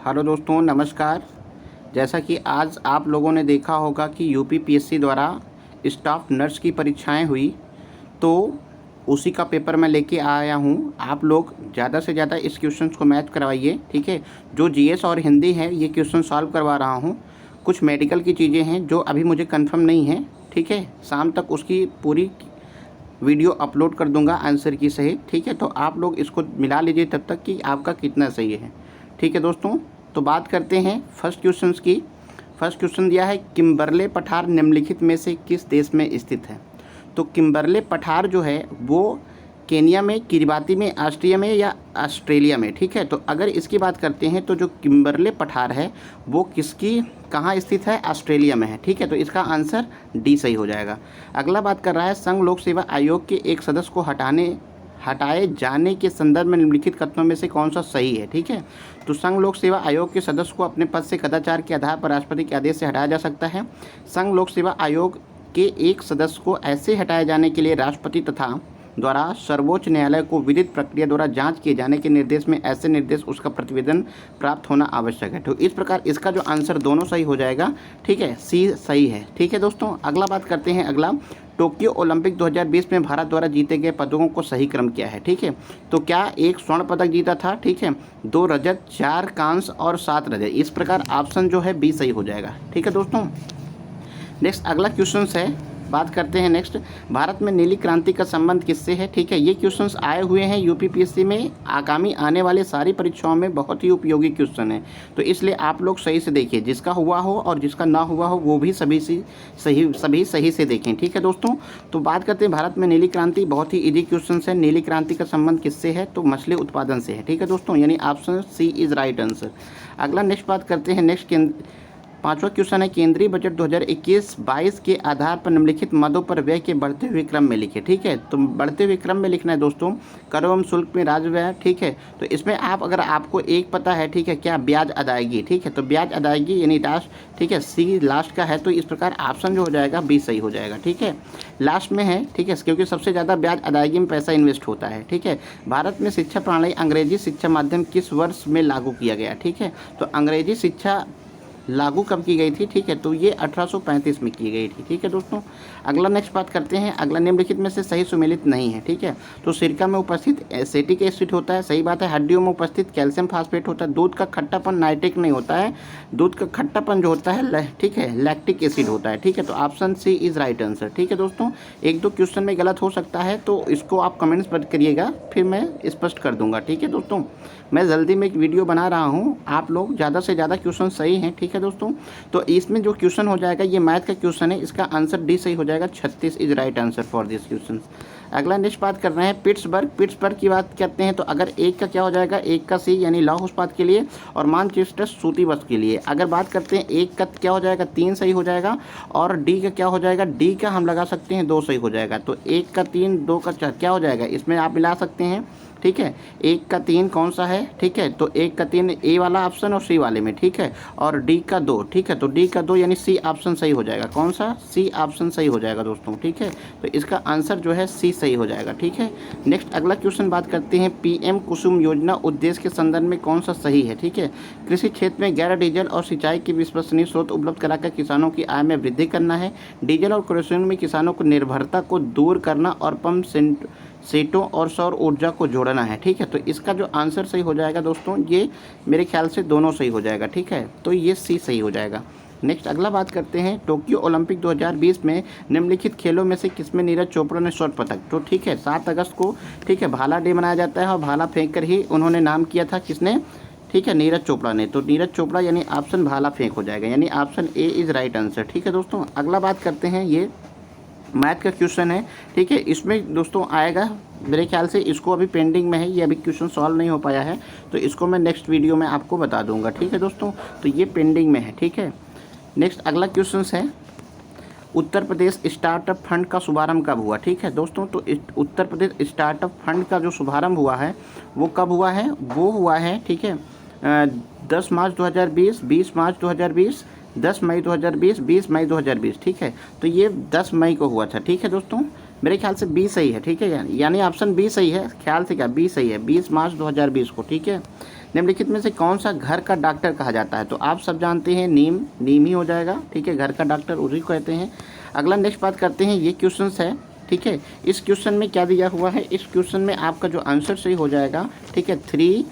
Hello दोस्तों, नमस्कार। जैसा कि आज आप लोगों ने देखा होगा कि यूपीपीएससी द्वारा स्टाफ नर्स की परीक्षाएं हुई, तो उसी का पेपर मैं लेके आया हूं। आप लोग ज़्यादा से ज़्यादा इस क्वेश्चंस को मैथ करवाइए, ठीक है। जो जीएस और हिंदी है ये क्वेश्चन सॉल्व करवा रहा हूं। कुछ मेडिकल की चीज़ें हैं जो अभी मुझे कंफर्म नहीं है, ठीक है। शाम तक उसकी पूरी वीडियो अपलोड कर दूंगा आंसर की सही, ठीक है। तो आप लोग इसको मिला लीजिए तब तक कि आपका कितना सही है, ठीक है दोस्तों। तो बात करते हैं फर्स्ट क्वेश्चन की। फर्स्ट क्वेश्चन दिया है, किम्बरले पठार निम्नलिखित में से किस देश में स्थित है। तो किम्बरले पठार जो है वो केनिया में, किरिबाती में, ऑस्ट्रिया में या ऑस्ट्रेलिया में, ठीक है। तो अगर इसकी बात करते हैं तो जो किम्बरले पठार है वो किसकी कहाँ स्थित है, ऑस्ट्रेलिया में है, ठीक है। तो इसका आंसर डी सही हो जाएगा। अगला बात कर रहा है, संघ लोक सेवा आयोग के एक सदस्य को हटाए जाने के संदर्भ में निम्नलिखित कथनों में से कौन सा सही है, ठीक है। तो संघ लोक सेवा आयोग के सदस्य को अपने पद से कदाचार के आधार पर राष्ट्रपति के आदेश से हटाया जा सकता है। संघ लोक सेवा आयोग के एक सदस्य को ऐसे हटाए जाने के लिए राष्ट्रपति तथा द्वारा सर्वोच्च न्यायालय को विधिक प्रक्रिया द्वारा जांच किए जाने के निर्देश में ऐसे निर्देश उसका प्रतिवेदन प्राप्त होना आवश्यक है। तो इस प्रकार इसका जो आंसर दोनों सही हो जाएगा, ठीक है। सी सही है, ठीक है दोस्तों। अगला बात करते हैं। अगला, टोक्यो ओलंपिक 2020 में भारत द्वारा जीते गए पदकों को सही क्रम क्या है, ठीक है। तो क्या एक स्वर्ण पदक जीता था, ठीक है, 2 रजत, 4 कांस्य और 7 रजत। इस प्रकार ऑप्शन जो है बी सही हो जाएगा, ठीक है दोस्तों। नेक्स्ट अगला क्वेश्चन है, बात करते हैं नेक्स्ट, भारत में नीली क्रांति का संबंध किससे है, ठीक है। ये क्वेश्चंस आए हुए हैं यूपीपीएससी में, आगामी आने वाले सारी परीक्षाओं में बहुत ही उपयोगी क्वेश्चन है। तो इसलिए आप लोग सही से देखिए, जिसका हुआ हो और जिसका ना हुआ हो वो भी सभी सही से देखें, ठीक है दोस्तों। तो बात करते हैं भारत में नीली क्रांति, बहुत ही इजी क्वेश्चन है। नीली क्रांति का संबंध किससे है, तो मछली उत्पादन से है, ठीक है दोस्तों, यानी option C is right answer. अगला नेक्स्ट बात करते हैं। नेक्स्ट पांचवा क्वेश्चन है, केंद्रीय बजट 2021-22 के आधार पर निम्नलिखित मदों पर व्यय के बढ़ते हुए क्रम में लिखे, ठीक है। तो बढ़ते हुए क्रम में लिखना है दोस्तों, कर एवं शुल्क में राजस्व व्यय, ठीक है। तो इसमें अगर आपको एक पता है, ठीक है, क्या ब्याज अदायगी, ठीक है। तो ब्याज अदायगी यानी लास्ट, ठीक है, सी लास्ट का है। तो इस प्रकार ऑप्शन जो हो जाएगा बी सही हो जाएगा, ठीक है। लास्ट में है, ठीक है, क्योंकि सबसे ज़्यादा ब्याज अदायगी में पैसा इन्वेस्ट होता है, ठीक है। भारत में शिक्षा प्रणाली अंग्रेजी शिक्षा माध्यम किस वर्ष में लागू किया गया, ठीक है। तो अंग्रेजी शिक्षा लागू कब की गई थी, ठीक है। तो ये 1835 में की गई थी, ठीक है दोस्तों। अगला नेक्स्ट बात करते हैं। अगला निम्नलिखित में से सही सुमेलित नहीं है, ठीक है। तो सिरका में उपस्थित एसिटिक एसिड होता है, सही बात है। हड्डियों में उपस्थित कैल्शियम फास्फेट होता है। दूध का खट्टापन नाइट्रिक नहीं होता है, दूध का खट्टापन जो होता है, ठीक है, लैक्टिक एसिड होता है, ठीक है। तो option C is right answer, ठीक है दोस्तों। एक दो क्वेश्चन में गलत हो सकता है तो इसको आप कमेंट्स पर करिएगा, फिर मैं स्पष्ट कर दूंगा, ठीक है दोस्तों। मैं जल्दी में एक वीडियो बना रहा हूँ, आप लोग ज़्यादा से ज़्यादा क्वेश्चन सही हैं, ठीक है दोस्तों। तो इसमें जो क्वेश्चन हो जाएगा ये मैथ का क्वेश्चन है, इसका आंसर डी सही हो जाएगा। 36 is right answer for this question. अगला नेक्स्ट बात कर रहे हैं पिट्सबर्ग की बात करते हैं। तो अगर एक का क्या हो जाएगा, एक का सी यानी लौह इस्पात के लिए और मानचेस्टर सूती वस्त्र के लिए। अगर बात करते हैं एक का क्या हो जाएगा, 3 सही हो जाएगा। और डी का क्या हो जाएगा, डी का हम लगा सकते हैं 2 सही हो जाएगा। तो 1 का 3, 2 का 4 क्या हो जाएगा, इसमें आप मिला सकते हैं, ठीक है। 1 का 3 कौन सा है, ठीक है। तो 1 का 3 ए वाला ऑप्शन और सी वाले में, ठीक है। और डी का 2, ठीक है। तो डी का 2 यानी सी ऑप्शन सही हो जाएगा। कौन सा, सी ऑप्शन सही हो जाएगा दोस्तों, ठीक है। तो इसका आंसर जो है सी सही हो जाएगा, ठीक है। नेक्स्ट अगला क्वेश्चन बात करते हैं, पीएम कुसुम योजना उद्देश्य के संदर्भ में कौन सा सही है, ठीक है। कृषि क्षेत्र में गैर डीजल और सिंचाई की विश्वसनीय स्रोत उपलब्ध कराकर किसानों की आय में वृद्धि करना है। डीजल और केरोसिन में किसानों को निर्भरता को दूर करना और पंप सेटों और सौर ऊर्जा को जोड़ना है, ठीक है। तो इसका जो आंसर सही हो जाएगा दोस्तों, ये मेरे ख्याल से दोनों सही हो जाएगा, ठीक है। तो ये सी सही हो जाएगा। नेक्स्ट अगला बात करते हैं, टोक्यो ओलंपिक 2020 में निम्नलिखित खेलों में से किसमें नीरज चोपड़ा ने स्वर्ण पदक, तो ठीक है 7 अगस्त को, ठीक है, भाला डे मनाया जाता है और भाला फेंक कर ही उन्होंने नाम किया था, किसने, ठीक है, नीरज चोपड़ा ने। तो नीरज चोपड़ा यानी ऑप्शन भाला फेंक हो जाएगा, यानी option A is right answer, ठीक है दोस्तों। अगला बात करते हैं, ये मैथ का क्वेश्चन है, ठीक है। इसमें दोस्तों आएगा, मेरे ख्याल से इसको अभी पेंडिंग में है, ये अभी क्वेश्चन सॉल्व नहीं हो पाया है, तो इसको मैं नेक्स्ट वीडियो में आपको बता दूंगा, ठीक है दोस्तों। तो ये पेंडिंग में है, ठीक है। नेक्स्ट अगला क्वेश्चन है, उत्तर प्रदेश स्टार्टअप फंड का शुभारंभ कब हुआ, ठीक है दोस्तों। तो उत्तर प्रदेश स्टार्टअप फंड का जो शुभारंभ हुआ है वो कब हुआ है, वो हुआ है, ठीक है, 10 मार्च 2020, 20 मार्च 2020, 10 मई 2020, 20 मई 2020, ठीक है। तो ये 10 मई को हुआ था, ठीक है दोस्तों। मेरे ख्याल से बी सही है, ठीक है, यानी ऑप्शन बी सही है, ख्याल से क्या बी सही है, 20 मार्च 2020 को, ठीक है। निम्नलिखित में से कौन सा घर का डॉक्टर कहा जाता है? तो आप सब जानते हैं नीम, नीम ही हो जाएगा, ठीक है। घर का डॉक्टर उसी को कहते हैं। अगला नेक्स्ट बात करते हैं, ये क्वेश्चंस है, ठीक है। इस क्वेश्चन में क्या दिया हुआ है? इस क्वेश्चन में आपका जो आंसर सही हो जाएगा, ठीक है, 3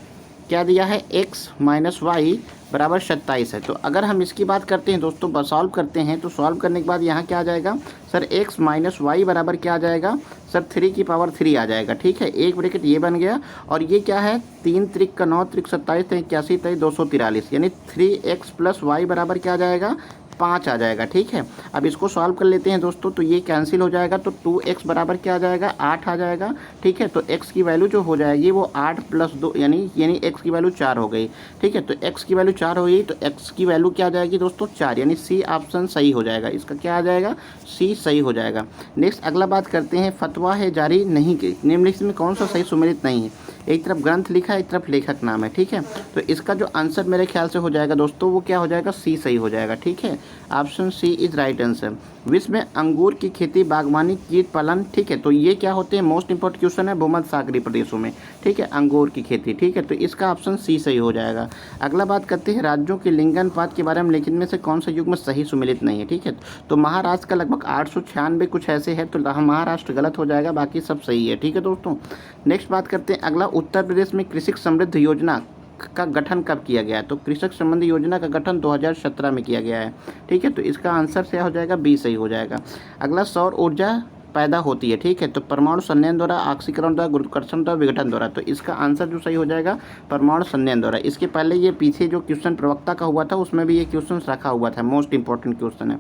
क्या दिया है, x माइनस वाई बराबर 27 है। तो अगर हम इसकी बात करते हैं दोस्तों, सॉल्व करते हैं, तो सॉल्व करने के बाद यहाँ क्या आ जाएगा सर, x माइनस वाई बराबर क्या आ जाएगा सर, 3 की पावर 3 आ जाएगा, ठीक है। एक ब्रैकेट ये बन गया, और ये क्या है, 3 त्रिक का 9 त्रिक 27 3 81 3 243, यानी 3x प्लस वाई बराबर क्या आ जाएगा, 5 आ जाएगा, ठीक है। अब इसको सॉल्व कर लेते हैं दोस्तों, तो ये कैंसिल हो जाएगा, तो 2x बराबर क्या आ जाएगा, 8 आ जाएगा, ठीक है। तो x की वैल्यू जो हो जाएगी वो 8 प्लस 2 यानी x की वैल्यू 4 हो गई, ठीक है। तो x की वैल्यू 4 हो गई, तो x की वैल्यू क्या आ जाएगी दोस्तों, 4, यानी सी ऑप्शन सही हो जाएगा। इसका क्या आ जाएगा, सी सही हो जाएगा। नेक्स्ट अगला बात करते हैं, फतवा है जारी नहीं की, निम्नलिखित में कौन सा सही सुमेलित नहीं है? एक तरफ ग्रंथ लिखा है, एक तरफ लेखक नाम है, ठीक है। तो इसका जो आंसर मेरे ख्याल से हो जाएगा दोस्तों, वो क्या हो जाएगा, सी सही हो जाएगा, ठीक है। Option C is right answer. विश्व में अंगूर की खेती, बागवानी, कीट पालन, ठीक है। तो ये क्या होते हैं, मोस्ट इंपॉर्टेंट क्वेश्चन है भूमध्य सागरीय प्रदेशों में, ठीक है, अंगूर की खेती, ठीक है। तो इसका ऑप्शन सी सही हो जाएगा। अगला बात करते हैं, राज्यों के लिंगानुपात के बारे में लेकिन में से कौन सा युग में सही सुमेलित नहीं है, ठीक है। तो महाराष्ट्र का लगभग 896 कुछ ऐसे है, तो महाराष्ट्र गलत हो जाएगा, बाकी सब सही है, ठीक है दोस्तों। नेक्स्ट बात करते हैं अगला, उत्तर प्रदेश में कृषि समृद्धि योजना का गठन कब किया गया है? तो कृषक संबंधी योजना का गठन 2017 में किया गया है, ठीक है। तो इसका आंसर क्या हो जाएगा, बी सही हो जाएगा। अगला, सौर ऊर्जा पैदा होती है, ठीक है। तो परमाणु संयंत्र द्वारा, ऑक्सीकरण द्वारा, गुरुत्वाकर्षण द्वारा, विघटन द्वारा। तो इसका आंसर जो सही हो जाएगा, परमाणु संयंत्र द्वारा। इसके पहले ये पीछे जो क्वेश्चन प्रवक्ता का हुआ था उसमें भी ये क्वेश्चन रखा हुआ था, मोस्ट इंपॉर्टेंट क्वेश्चन है।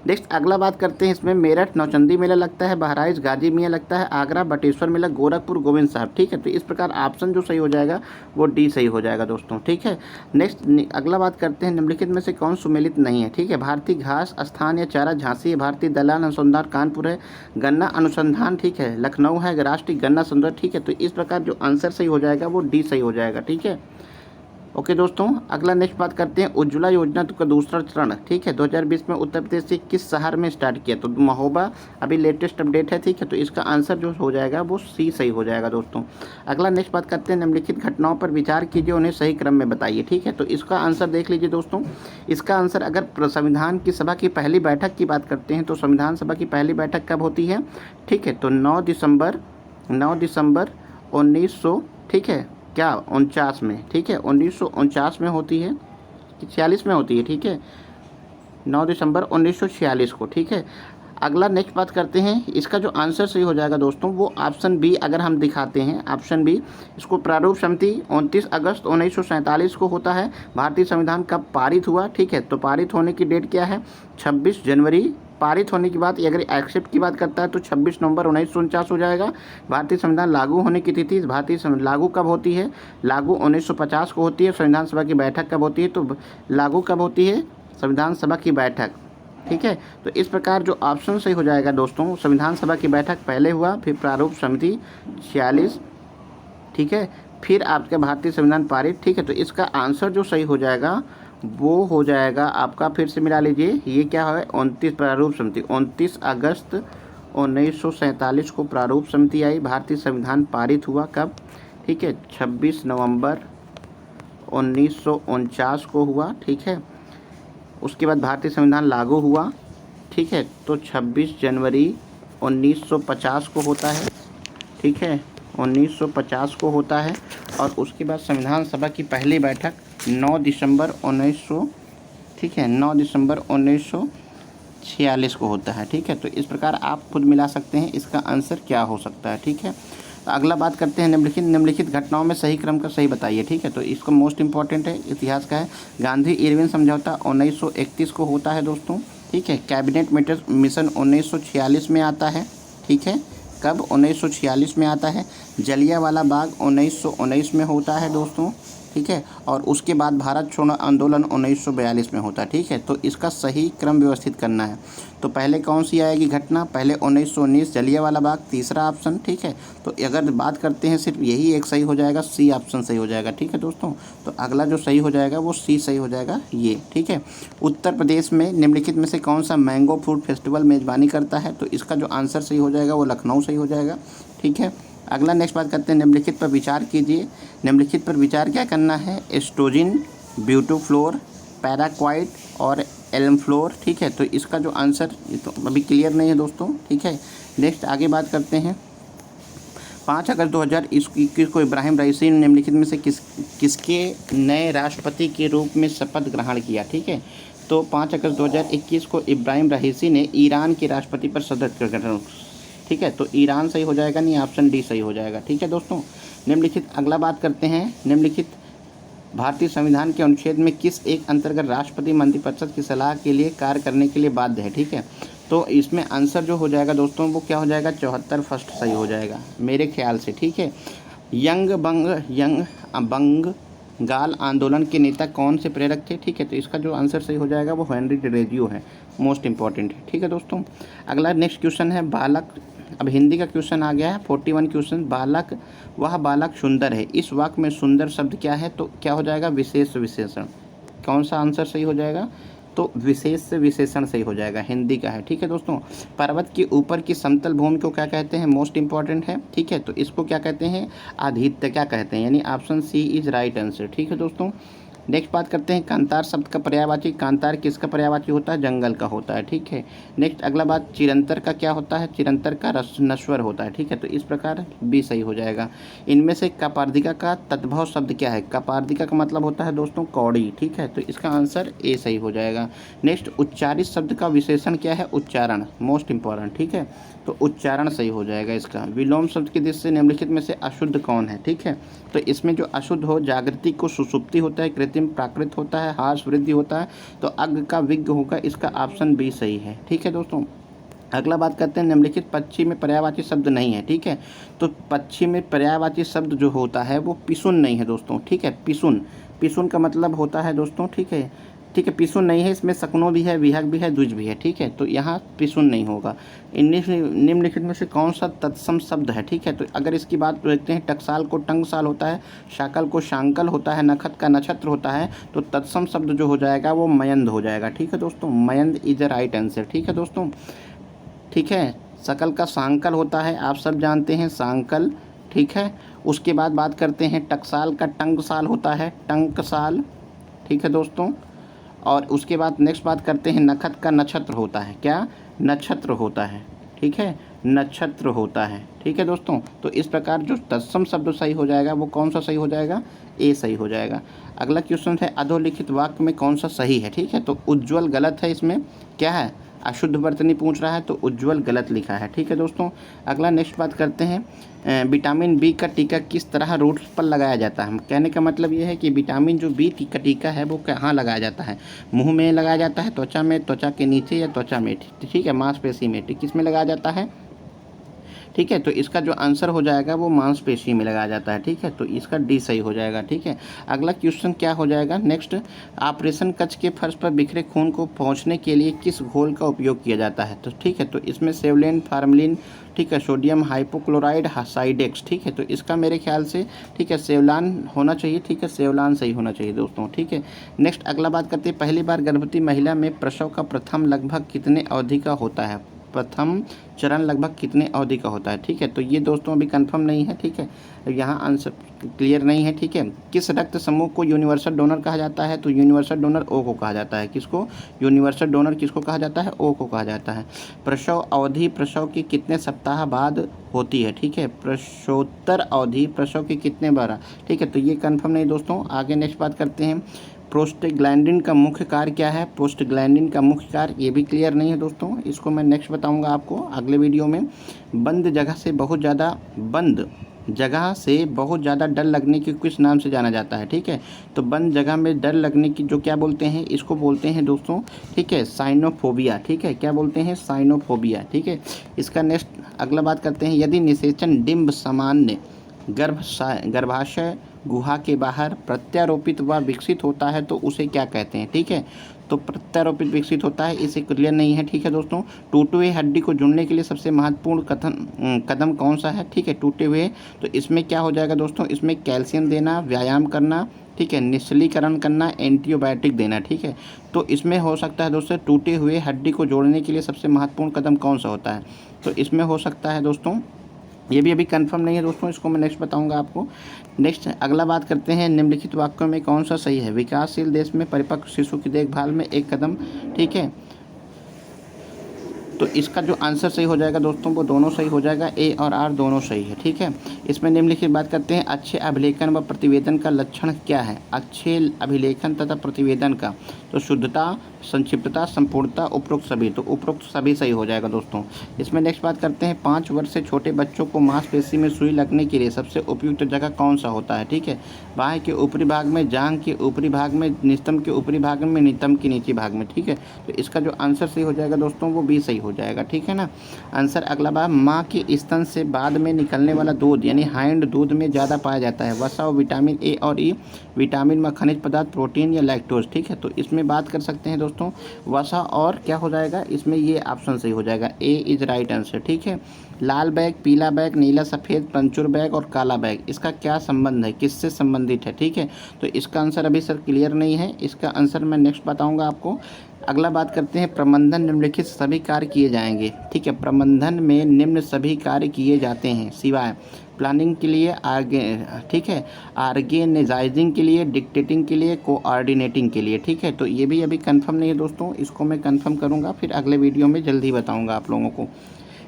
नेक्स्ट अगला बात करते हैं, इसमें मेरठ नौचंदी मेला लगता है, बहराइच गाजी मेला लगता है, आगरा बटेश्वर मेला, गोरखपुर गोविंद साहब, ठीक है। तो इस प्रकार ऑप्शन जो सही हो जाएगा वो डी सही हो जाएगा दोस्तों, ठीक है। नेक्स्ट अगला बात करते हैं, निम्नलिखित में से कौन सुमेलित नहीं है, ठीक है। भारतीय घास स्थान या चारा झांसी है, भारतीय दलहन अनुसंधान कानपुर है, गन्ना अनुसंधान, ठीक है, लखनऊ है, राष्ट्रीय गन्ना संग्रह, ठीक है। तो इस प्रकार जो आंसर सही हो जाएगा वो डी सही हो जाएगा, ठीक है। ओके दोस्तों, अगला नेक्स्ट बात करते हैं, उज्ज्वला योजना का दूसरा चरण, ठीक है, 2020 में उत्तर प्रदेश से किस शहर में स्टार्ट किया? तो महोबा अभी लेटेस्ट अपडेट है, ठीक है। तो इसका आंसर जो हो जाएगा वो सी सही हो जाएगा दोस्तों। अगला नेक्स्ट बात करते हैं, निम्नलिखित घटनाओं पर विचार कीजिए, उन्हें सही क्रम में बताइए, ठीक है। तो इसका आंसर देख लीजिए दोस्तों। इसका आंसर, अगर संविधान की सभा की पहली बैठक की बात करते हैं, तो संविधान सभा की पहली बैठक कब होती है, ठीक है। तो 9 दिसंबर 1900, ठीक है, क्या 49 में, ठीक है, 1949 में होती है कि 46 में होती है, ठीक है, 9 दिसंबर 1946 को, ठीक है। अगला नेक्स्ट बात करते हैं, इसका जो आंसर सही हो जाएगा दोस्तों वो ऑप्शन बी, अगर हम दिखाते हैं ऑप्शन बी, इसको प्रारूप समिति 29 अगस्त 1947 को होता है। भारतीय संविधान कब पारित हुआ, ठीक है। तो पारित होने की डेट क्या है, 26 जनवरी। पारित होने की बात, अगर एक्सेप्ट की बात करता है तो 26 नवंबर 1949 हो जाएगा। भारतीय संविधान लागू होने की तिथि, भारतीय लागू कब होती है, लागू 1950 को होती है। संविधान सभा की बैठक कब होती है, तो लागू कब होती है, संविधान सभा की बैठक, ठीक है। तो इस प्रकार जो ऑप्शन सही हो जाएगा दोस्तों, संविधान सभा की बैठक पहले हुआ, फिर प्रारूप समिति 46, ठीक है, फिर आपका भारतीय संविधान पारित, ठीक है। तो इसका आंसर जो सही हो जाएगा वो हो जाएगा आपका, फिर से मिला लीजिए, ये क्या है, 29 प्रारूप समिति, 29 अगस्त 1947 को प्रारूप समिति आई। भारतीय संविधान पारित हुआ कब, ठीक है, 26 नवंबर 1949 को हुआ, ठीक है। उसके बाद भारतीय संविधान लागू हुआ, ठीक है, तो 26 जनवरी 1950 को होता है, ठीक है, 1950 को होता है। और उसके बाद संविधान सभा की पहली बैठक 9 दिसंबर 1900, ठीक है, 9 दिसंबर 1946 को होता है, ठीक है। तो इस प्रकार आप खुद मिला सकते हैं इसका आंसर क्या हो सकता है, ठीक है। तो अगला बात करते हैं, निम्नलिखित घटनाओं में सही क्रम का सही बताइए, ठीक है। तो इसको मोस्ट इंपॉर्टेंट है, इतिहास का है। गांधी इरविन समझौता 1931 को होता है दोस्तों, ठीक है। कैबिनेट मिशन 1946 में आता है, ठीक है, कब, 1946 में आता है। जलियांवाला बाग 1919 में होता है दोस्तों, ठीक है। और उसके बाद भारत छोड़ो आंदोलन 1942 में होता है, ठीक है। तो इसका सही क्रम व्यवस्थित करना है। तो पहले कौन सी आएगी घटना, पहले 1919 जलियांवाला बाग, तीसरा ऑप्शन, ठीक है। तो अगर बात करते हैं सिर्फ यही एक सही हो जाएगा, सी ऑप्शन सही हो जाएगा, ठीक है दोस्तों। तो अगला जो सही हो जाएगा वो सी सही हो जाएगा, ये, ठीक है। उत्तर प्रदेश में निम्नलिखित में से कौन सा मैंगो फ्रूट फेस्टिवल मेज़बानी करता है? तो इसका जो आंसर सही हो जाएगा वो लखनऊ सही हो जाएगा, ठीक है। अगला नेक्स्ट बात करते हैं, निम्नलिखित पर विचार कीजिए। निम्नलिखित पर विचार क्या करना है, एस्ट्रोजिन, ब्यूटोफ्लोर, पैराक्वाइट और एल्मफ्लोर। ठीक है, तो इसका जो आंसर ये तो अभी क्लियर नहीं है दोस्तों। ठीक है, नेक्स्ट आगे बात करते हैं। 5 अगस्त 2021 को इब्राहिम रईसी ने निम्नलिखित में से किसके नए राष्ट्रपति के रूप में शपथ ग्रहण किया। ठीक है, तो 5 अगस्त 2021 को इब्राहिम रईसी ने ईरान के राष्ट्रपति पर शपथ ग्रहण। ठीक है, तो ईरान सही हो जाएगा, नहीं ऑप्शन डी सही हो जाएगा। ठीक है दोस्तों, निम्नलिखित अगला बात करते हैं। निम्नलिखित भारतीय संविधान के अनुच्छेद में किस एक अंतर्गत राष्ट्रपति मंत्रिपरिषद की सलाह के लिए कार्य करने के लिए बाध्य है। ठीक है, तो इसमें आंसर जो हो जाएगा दोस्तों वो क्या हो जाएगा, 74 फर्स्ट सही हो जाएगा मेरे ख्याल से। ठीक है, यंग बंगाल आंदोलन के नेता कौन से प्रेरक थे। ठीक है, तो इसका जो आंसर सही हो जाएगा वो हेनरी डेरेजियो है, मोस्ट इंपॉर्टेंट है। ठीक है दोस्तों, अगला नेक्स्ट क्वेश्चन है बालक। अब हिंदी का क्वेश्चन आ गया है 41 क्वेश्चन। बालक, वह बालक सुंदर है, इस वाक्य में सुंदर शब्द क्या है, तो क्या हो जाएगा, विशेष विशेषण। कौन सा आंसर सही हो जाएगा, तो विशेष से विशेषण सही हो जाएगा, हिंदी का है। ठीक है दोस्तों, पर्वत के ऊपर की समतल भूमि को क्या कहते हैं, मोस्ट इंपॉर्टेंट है। ठीक है, तो इसको क्या कहते हैं, आधित्य क्या कहते हैं, यानी option C is right answer. ठीक है दोस्तों, नेक्स्ट बात करते हैं कांतार शब्द का पर्यायवाची। कांतार किसका पर्यायवाची होता है, जंगल का होता है। ठीक है, नेक्स्ट अगला बात, चिरंतर का क्या होता है, चिरंतर का नश्वर होता है। ठीक है, तो इस प्रकार बी सही हो जाएगा। इनमें से कपार्दिका का तद्भव शब्द क्या है, कपार्दिका का मतलब होता है दोस्तों कौड़ी। ठीक है, तो इसका आंसर ए सही हो जाएगा। नेक्स्ट, उच्चारित शब्द का विशेषण क्या है, उच्चारण, मोस्ट इंपॉर्टेंट। ठीक है, तो उच्चारण सही हो जाएगा इसका। विलोम शब्द की दृष्टि से निम्नलिखित में से अशुद्ध कौन है। ठीक है, तो इसमें जो अशुद्ध हो, जागृति को सुषुप्ति होता है, कृत्रिम प्राकृत होता है, हास वृद्धि होता है, तो अग्ग का विज्ञ होगा, इसका ऑप्शन बी सही है। ठीक है दोस्तों, अगला बात करते हैं, निम्नलिखित पक्षी में पर्यायवाची शब्द नहीं है। ठीक है, तो पक्षी में पर्यायवाची शब्द जो होता है वो पिसुन नहीं है दोस्तों। ठीक है, पिसुन, पिसुन का मतलब होता है दोस्तों, ठीक है, ठीक है, पिसुन नहीं है, इसमें शकुनो भी है, विहग भी है, द्विज भी है। ठीक है, तो यहाँ पिसुन नहीं होगा। निम्नलिखित में से कौन सा तत्सम शब्द है। ठीक है, तो अगर इसकी बात देखते हैं, टकसाल को टंगसाल होता है, शाकल को शांकल होता है, नखत का नक्षत्र होता है, तो तत्सम शब्द जो हो जाएगा वो मयंद हो जाएगा। ठीक है दोस्तों, Mainda is a right answer. ठीक है दोस्तों, ठीक है, सकल का सांकल होता है, आप सब जानते हैं सांकल। ठीक है, उसके बाद बात करते हैं टकसाल का टंकसाल होता है, टंकसाल। ठीक है दोस्तों, और उसके बाद नेक्स्ट बात करते हैं, नखत का नक्षत्र होता है, क्या, नक्षत्र होता है। ठीक है, नक्षत्र होता है। ठीक है दोस्तों, तो इस प्रकार जो तत्सम शब्द सही हो जाएगा वो कौन सा सही हो जाएगा, ए सही हो जाएगा। अगला क्वेश्चन है, अधोलिखित वाक्य में कौन सा सही है। ठीक है, तो उज्ज्वल गलत है, इसमें क्या है, अशुद्ध वर्तनी पूछ रहा है, तो उज्ज्वल गलत लिखा है। ठीक है दोस्तों, अगला नेक्स्ट बात करते हैं, विटामिन बी का टीका किस तरह रूट्स पर लगाया जाता है। कहने का मतलब ये है कि विटामिन जो बी का टीका है वो कहाँ लगाया जाता है, मुंह में लगाया जाता है, त्वचा में, त्वचा के नीचे, या त्वचा में। ठीक है, मांसपेशी में, किस में लगाया जाता है। ठीक है, तो इसका जो आंसर हो जाएगा वो मांसपेशी में लगाया जाता है। ठीक है, तो इसका डी सही हो जाएगा। ठीक है, अगला क्वेश्चन क्या हो जाएगा, नेक्स्ट, ऑपरेशन कक्ष के फर्श पर बिखरे खून को पहुंचने के लिए किस घोल का उपयोग किया जाता है। तो ठीक है, तो इसमें सेवलेन, फार्मलिन, ठीक है, सोडियम हाइपोक्लोराइड, साइडेक्स। ठीक है, तो इसका मेरे ख्याल से, ठीक है, सेवलान होना चाहिए। ठीक है, सेवलान सही होना चाहिए दोस्तों। ठीक है, नेक्स्ट अगला बात करते हैं, पहली बार गर्भवती महिला में प्रसव का प्रथम लगभग कितने अवधि का होता है, प्रथम चरण लगभग कितने अवधि का होता है। ठीक है, तो ये दोस्तों अभी कंफर्म नहीं है। ठीक है, यहाँ आंसर क्लियर नहीं है। ठीक है, किस रक्त समूह को यूनिवर्सल डोनर कहा जाता है, तो यूनिवर्सल डोनर ओ को कहा जाता है। किसको, यूनिवर्सल डोनर किसको कहा जाता है, ओ को कहा जाता है। प्रसव अवधि प्रसव के कितने सप्ताह बाद होती है। ठीक है, प्रसवोत्तर अवधि प्रसव के कितने बार। ठीक है, तो ये कंफर्म नहीं दोस्तों। आगे नेक्स्ट बात करते हैं, प्रोस्टाग्लैंडिन का मुख्य कार्य क्या है। प्रोस्टाग्लैंडिन का मुख्य कार्य ये भी क्लियर नहीं है दोस्तों, इसको मैं नेक्स्ट बताऊंगा आपको अगले वीडियो में। बंद जगह से बहुत ज़्यादा डर लगने की किस नाम से जाना जाता है। ठीक है, तो बंद जगह में डर लगने की जो क्या बोलते हैं, इसको बोलते हैं दोस्तों, ठीक है, साइनोफोबिया। ठीक है, क्या बोलते हैं, साइनोफोबिया। ठीक है, इसका नेक्स्ट अगला बात करते हैं, यदि निषेचन डिम्ब सामान्य गर्भाशय गुहा के बाहर प्रत्यारोपित व विकसित होता है तो उसे क्या कहते हैं। ठीक है, तो प्रत्यारोपित विकसित होता है, इसे क्लियर नहीं है। ठीक है दोस्तों, टूटे हुए हड्डी को जोड़ने के लिए सबसे महत्वपूर्ण कदम कौन सा है। ठीक है, टूटे हुए, तो इसमें क्या हो जाएगा दोस्तों, इसमें कैल्शियम देना, व्यायाम करना, ठीक है, निश्चलीकरण करना, एंटीबायोटिक देना। ठीक है, तो इसमें हो सकता है दोस्तों, टूटे हुए हड्डी को जोड़ने के लिए सबसे महत्वपूर्ण कदम कौन सा होता है, तो इसमें हो सकता है दोस्तों ये भी अभी कंफर्म नहीं है दोस्तों, इसको मैं नेक्स्ट बताऊंगा आपको। नेक्स्ट अगला बात करते हैं, निम्नलिखित वाक्यों में कौन सा सही है। विकासशील देश में परिपक्व शिशु की देखभाल में एक कदम, ठीक है। तो इसका जो आंसर सही हो जाएगा दोस्तों वो दोनों सही हो जाएगा, ए और आर दोनों सही है, ठीक है। इसमें निम्नलिखित बात करते हैं, अच्छे अभिलेखन व प्रतिवेदन का लक्षण क्या है। अच्छे अभिलेखन तथा प्रतिवेदन का, तो शुद्धता, संक्षिप्तता, संपूर्णता, उपरोक्त सभी, तो उपरोक्त सभी सही हो जाएगा दोस्तों। इसमें नेक्स्ट बात करते हैं, 5 वर्ष से छोटे बच्चों को मांसपेशी में सुई लगने के लिए सबसे उपयुक्त जगह कौन सा होता है, ठीक है। बाएं के ऊपरी भाग में, जांघ के ऊपरी भाग में, निस्तम के ऊपरी भाग में, नितंब के नीचे भाग में, ठीक है। तो इसका जो आंसर सही हो जाएगा दोस्तों वो बी सही हो जाएगा, ठीक है ना। आंसर अगला बार, माँ के स्तन से बाद में निकलने वाला दूध यानी हाइंड दूध में ज़्यादा पाया जाता है वसा और विटामिन ए और ई, विटामिन व खनिज पदार्थ, प्रोटीन या लैक्टोज, ठीक है। तो इसमें बात कर सकते हैं दोस्तों वसा और क्या हो जाएगा, इसमें ये ऑप्शन सही हो जाएगा, ए इज राइट आंसर, ठीक है। लाल बैग, पीला बैग, नीला सफ़ेद, पंचुर बैग और काला बैग, इसका क्या संबंध है, किससे संबंधित है, ठीक है। तो इसका आंसर अभी सर क्लियर नहीं है, इसका आंसर मैं नेक्स्ट बताऊंगा आपको। अगला बात करते हैं, प्रबंधन निम्नलिखित सभी कार्य किए जाएंगे, ठीक है। प्रबंधन में निम्न सभी कार्य किए जाते हैं सिवाय प्लानिंग के लिए, आगे, ठीक है, ऑर्गेनाइजिंग के लिए, डिक्टेटिंग के लिए, कोऑर्डिनेटिंग के लिए, ठीक है। तो ये भी अभी कंफर्म नहीं है दोस्तों, इसको मैं कंफर्म करूँगा फिर अगले वीडियो में जल्दी बताऊँगा आप लोगों को।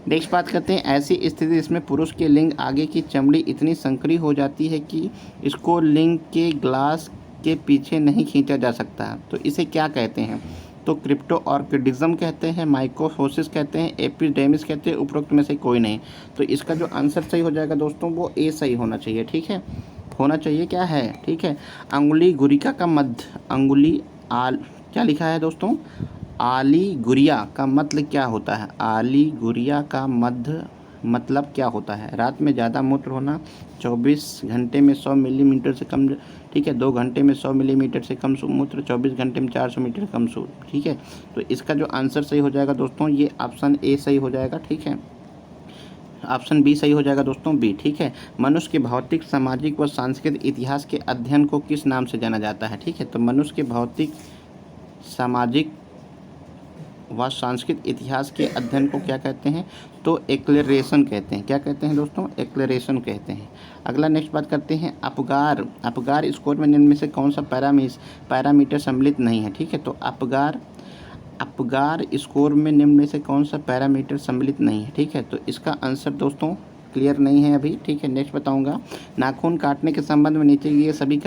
नेक्स्ट बात करते हैं, ऐसी स्थिति जिसमें पुरुष के लिंग आगे की चमड़ी इतनी संकरी हो जाती है कि इसको लिंग के ग्लास के पीछे नहीं खींचा जा सकता, तो इसे क्या कहते हैं। तो क्रिप्टो ऑर्किडिज्म कहते हैं, माइकोसिस कहते हैं, एपिडेमिस कहते हैं, उपरोक्त में से कोई नहीं। तो इसका जो आंसर सही हो जाएगा दोस्तों वो ए सही होना चाहिए, ठीक है। होना चाहिए क्या है, ठीक है। अंगुली गुरिका का मध्य, अंगुली आल, क्या लिखा है दोस्तों, आली गुरिया का मतलब क्या होता है। आली गुरिया का मध्य मतलब क्या होता है, रात में ज़्यादा मूत्र होना, 24 घंटे में 100 मिलीमीटर से कम, ठीक है, 2 घंटे में 100 मिलीमीटर से कम मूत्र, 24 घंटे में 400 मीटर कम सूत्र, ठीक है। तो इसका जो आंसर सही हो जाएगा दोस्तों ये ऑप्शन ए सही हो जाएगा, ठीक है। ऑप्शन बी सही हो जाएगा दोस्तों, बी, ठीक है। मनुष्य के भौतिक, सामाजिक व सांस्कृतिक इतिहास के अध्ययन को किस नाम से जाना जाता है, ठीक है। तो मनुष्य के भौतिक, सामाजिक व सांस्कृतिक इतिहास के अध्ययन को क्या कहते हैं, तो एक्लेरेशन कहते हैं। क्या कहते हैं दोस्तों, एक्लेरेशन कहते हैं। अगला नेक्स्ट बात करते हैं, अपगार, अपगार स्कोर में निम्न में से कौन सा पैरामीटर सम्मिलित नहीं है, ठीक है। तो अपगार स्कोर में निम्न में से कौन सा पैरामीटर सम्मिलित नहीं है, ठीक है। तो इसका आंसर दोस्तों क्लियर नहीं है अभी, ठीक है। नेक्स्ट बताऊंगा, नाखून काटने के संबंध में नीचे दिए सभी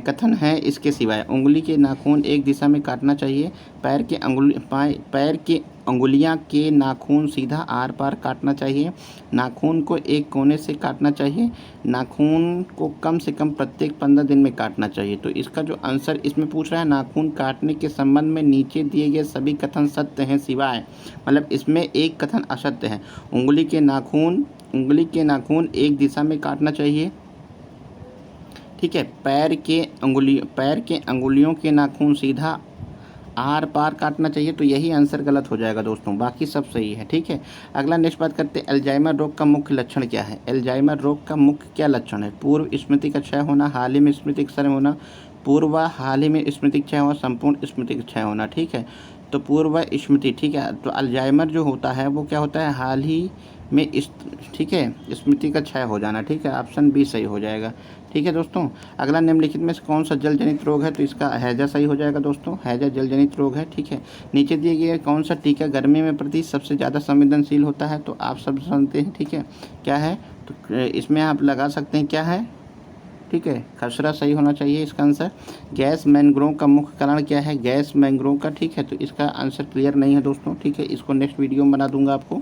कथन है इसके सिवाय। उंगली के नाखून एक दिशा में काटना चाहिए, पैर के अंगुलियां के नाखून सीधा आर पार काटना चाहिए, नाखून को एक कोने से काटना चाहिए, नाखून को कम से कम प्रत्येक 15 दिन में काटना चाहिए। तो इसका जो आंसर इसमें पूछ रहा है, नाखून काटने के संबंध में नीचे दिए गए सभी कथन सत्य हैं सिवाय, मतलब इसमें एक कथन असत्य है। उंगली के नाखून एक दिशा में काटना चाहिए, ठीक है। पैर के अंगुलियों के नाखून सीधा आर पार काटना चाहिए, तो यही आंसर गलत हो जाएगा दोस्तों, बाकी सब सही है, ठीक है। अगला नेक्स्ट बात करते हैं, अल्जाइमर रोग का मुख्य लक्षण क्या है। अल्जाइमर रोग का मुख्य क्या लक्षण है, पूर्व स्मृति का क्षय होना, हाल ही में स्मृति क्षय होना, पूर्व हाल ही में स्मृति क्षय होना, संपूर्ण स्मृति क्षय होना, ठीक है। तो पूर्व स्मृति, ठीक है। तो अल्जाइमर जो होता है वो क्या होता है, हाल ही में ठीक है, स्मृति का क्षय हो जाना, ठीक है। ऑप्शन बी सही हो जाएगा, ठीक है दोस्तों। अगला निम्नलिखित में से कौन सा जल जनित रोग है, तो इसका हैजा सही हो जाएगा दोस्तों, हैजा जल जनित रोग है, ठीक है। नीचे दिए गए कौन सा टीका गर्मी में प्रति सबसे ज़्यादा संवेदनशील होता है, तो आप सब जानते हैं, ठीक है, क्या है। तो इसमें आप लगा सकते हैं क्या है, ठीक है, खसरा सही होना चाहिए इसका आंसर। गैस मैंग्रोव का मुख्य कारण क्या है, गैस मैंग्रोव का, ठीक है। तो इसका आंसर क्लियर नहीं है दोस्तों, ठीक है, इसको नेक्स्ट वीडियो में बना दूंगा आपको,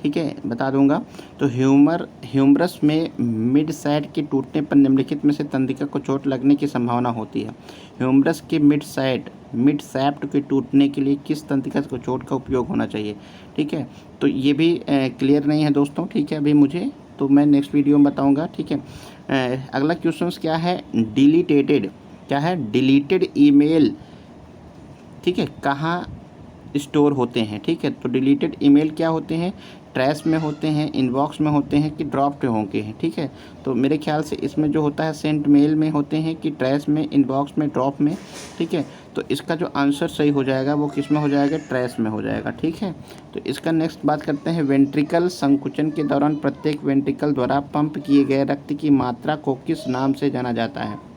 ठीक है, बता दूंगा। तो ह्यूमरस में मिड साइड के टूटने पर निम्नलिखित में से तंत्रिका को चोट लगने की संभावना होती है। ह्यूमरस के मिड सैप्ट के टूटने के लिए किस तंत्रिका को चोट का उपयोग होना चाहिए, ठीक है। तो ये भी क्लियर नहीं है दोस्तों, ठीक है, अभी मुझे, तो मैं नेक्स्ट वीडियो में बताऊँगा, ठीक है। अगला क्वेश्चन क्या है, डिलीटेड ईमेल, ठीक है, कहाँ स्टोर होते हैं, ठीक है। तो डिलीटेड ईमेल क्या होते हैं, ट्रैश में होते हैं, इनबॉक्स में होते हैं कि ड्रॉप पे होंगे, ठीक है। तो मेरे ख्याल से इसमें जो होता है सेंट मेल में होते हैं कि ट्रैश में, इनबॉक्स में, ड्रॉप में, ठीक है। तो इसका जो आंसर सही हो जाएगा वो किस में हो जाएगा, ट्रैश में हो जाएगा, ठीक है। तो इसका नेक्स्ट बात करते हैं, वेंट्रिकल संकुचन के दौरान प्रत्येक वेंट्रिकल द्वारा पंप किए गए रक्त की मात्रा को किस नाम से जाना जाता है,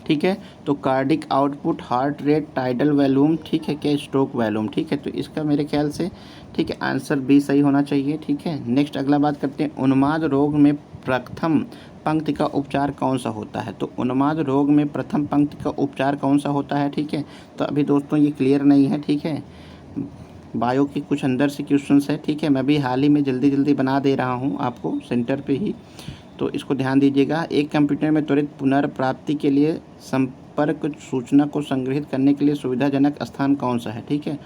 ठीक है। तो cardiac output, heart rate, tidal volume, ठीक है, क्या स्ट्रोक वॉल्यूम, ठीक है। तो इसका मेरे ख्याल से, ठीक है, आंसर बी सही होना चाहिए, ठीक है। नेक्स्ट अगला बात करते हैं, उन्माद रोग में प्रथम पंक्ति का उपचार कौन सा होता है। तो उन्माद रोग में प्रथम पंक्ति का उपचार कौन सा होता है, ठीक है। तो अभी दोस्तों ये क्लियर नहीं है, ठीक है। बायो के कुछ अंदर से क्वेश्चंस है, ठीक है। मैं भी हाल ही में जल्दी बना दे रहा हूँ आपको सेंटर पे ही, तो इसको ध्यान दीजिएगा। एक कंप्यूटर में त्वरित पुनर्प्राप्ति के लिए संपर्क सूचना को संग्रहित करने के लिए सुविधाजनक स्थान कौन सा है, ठीक है।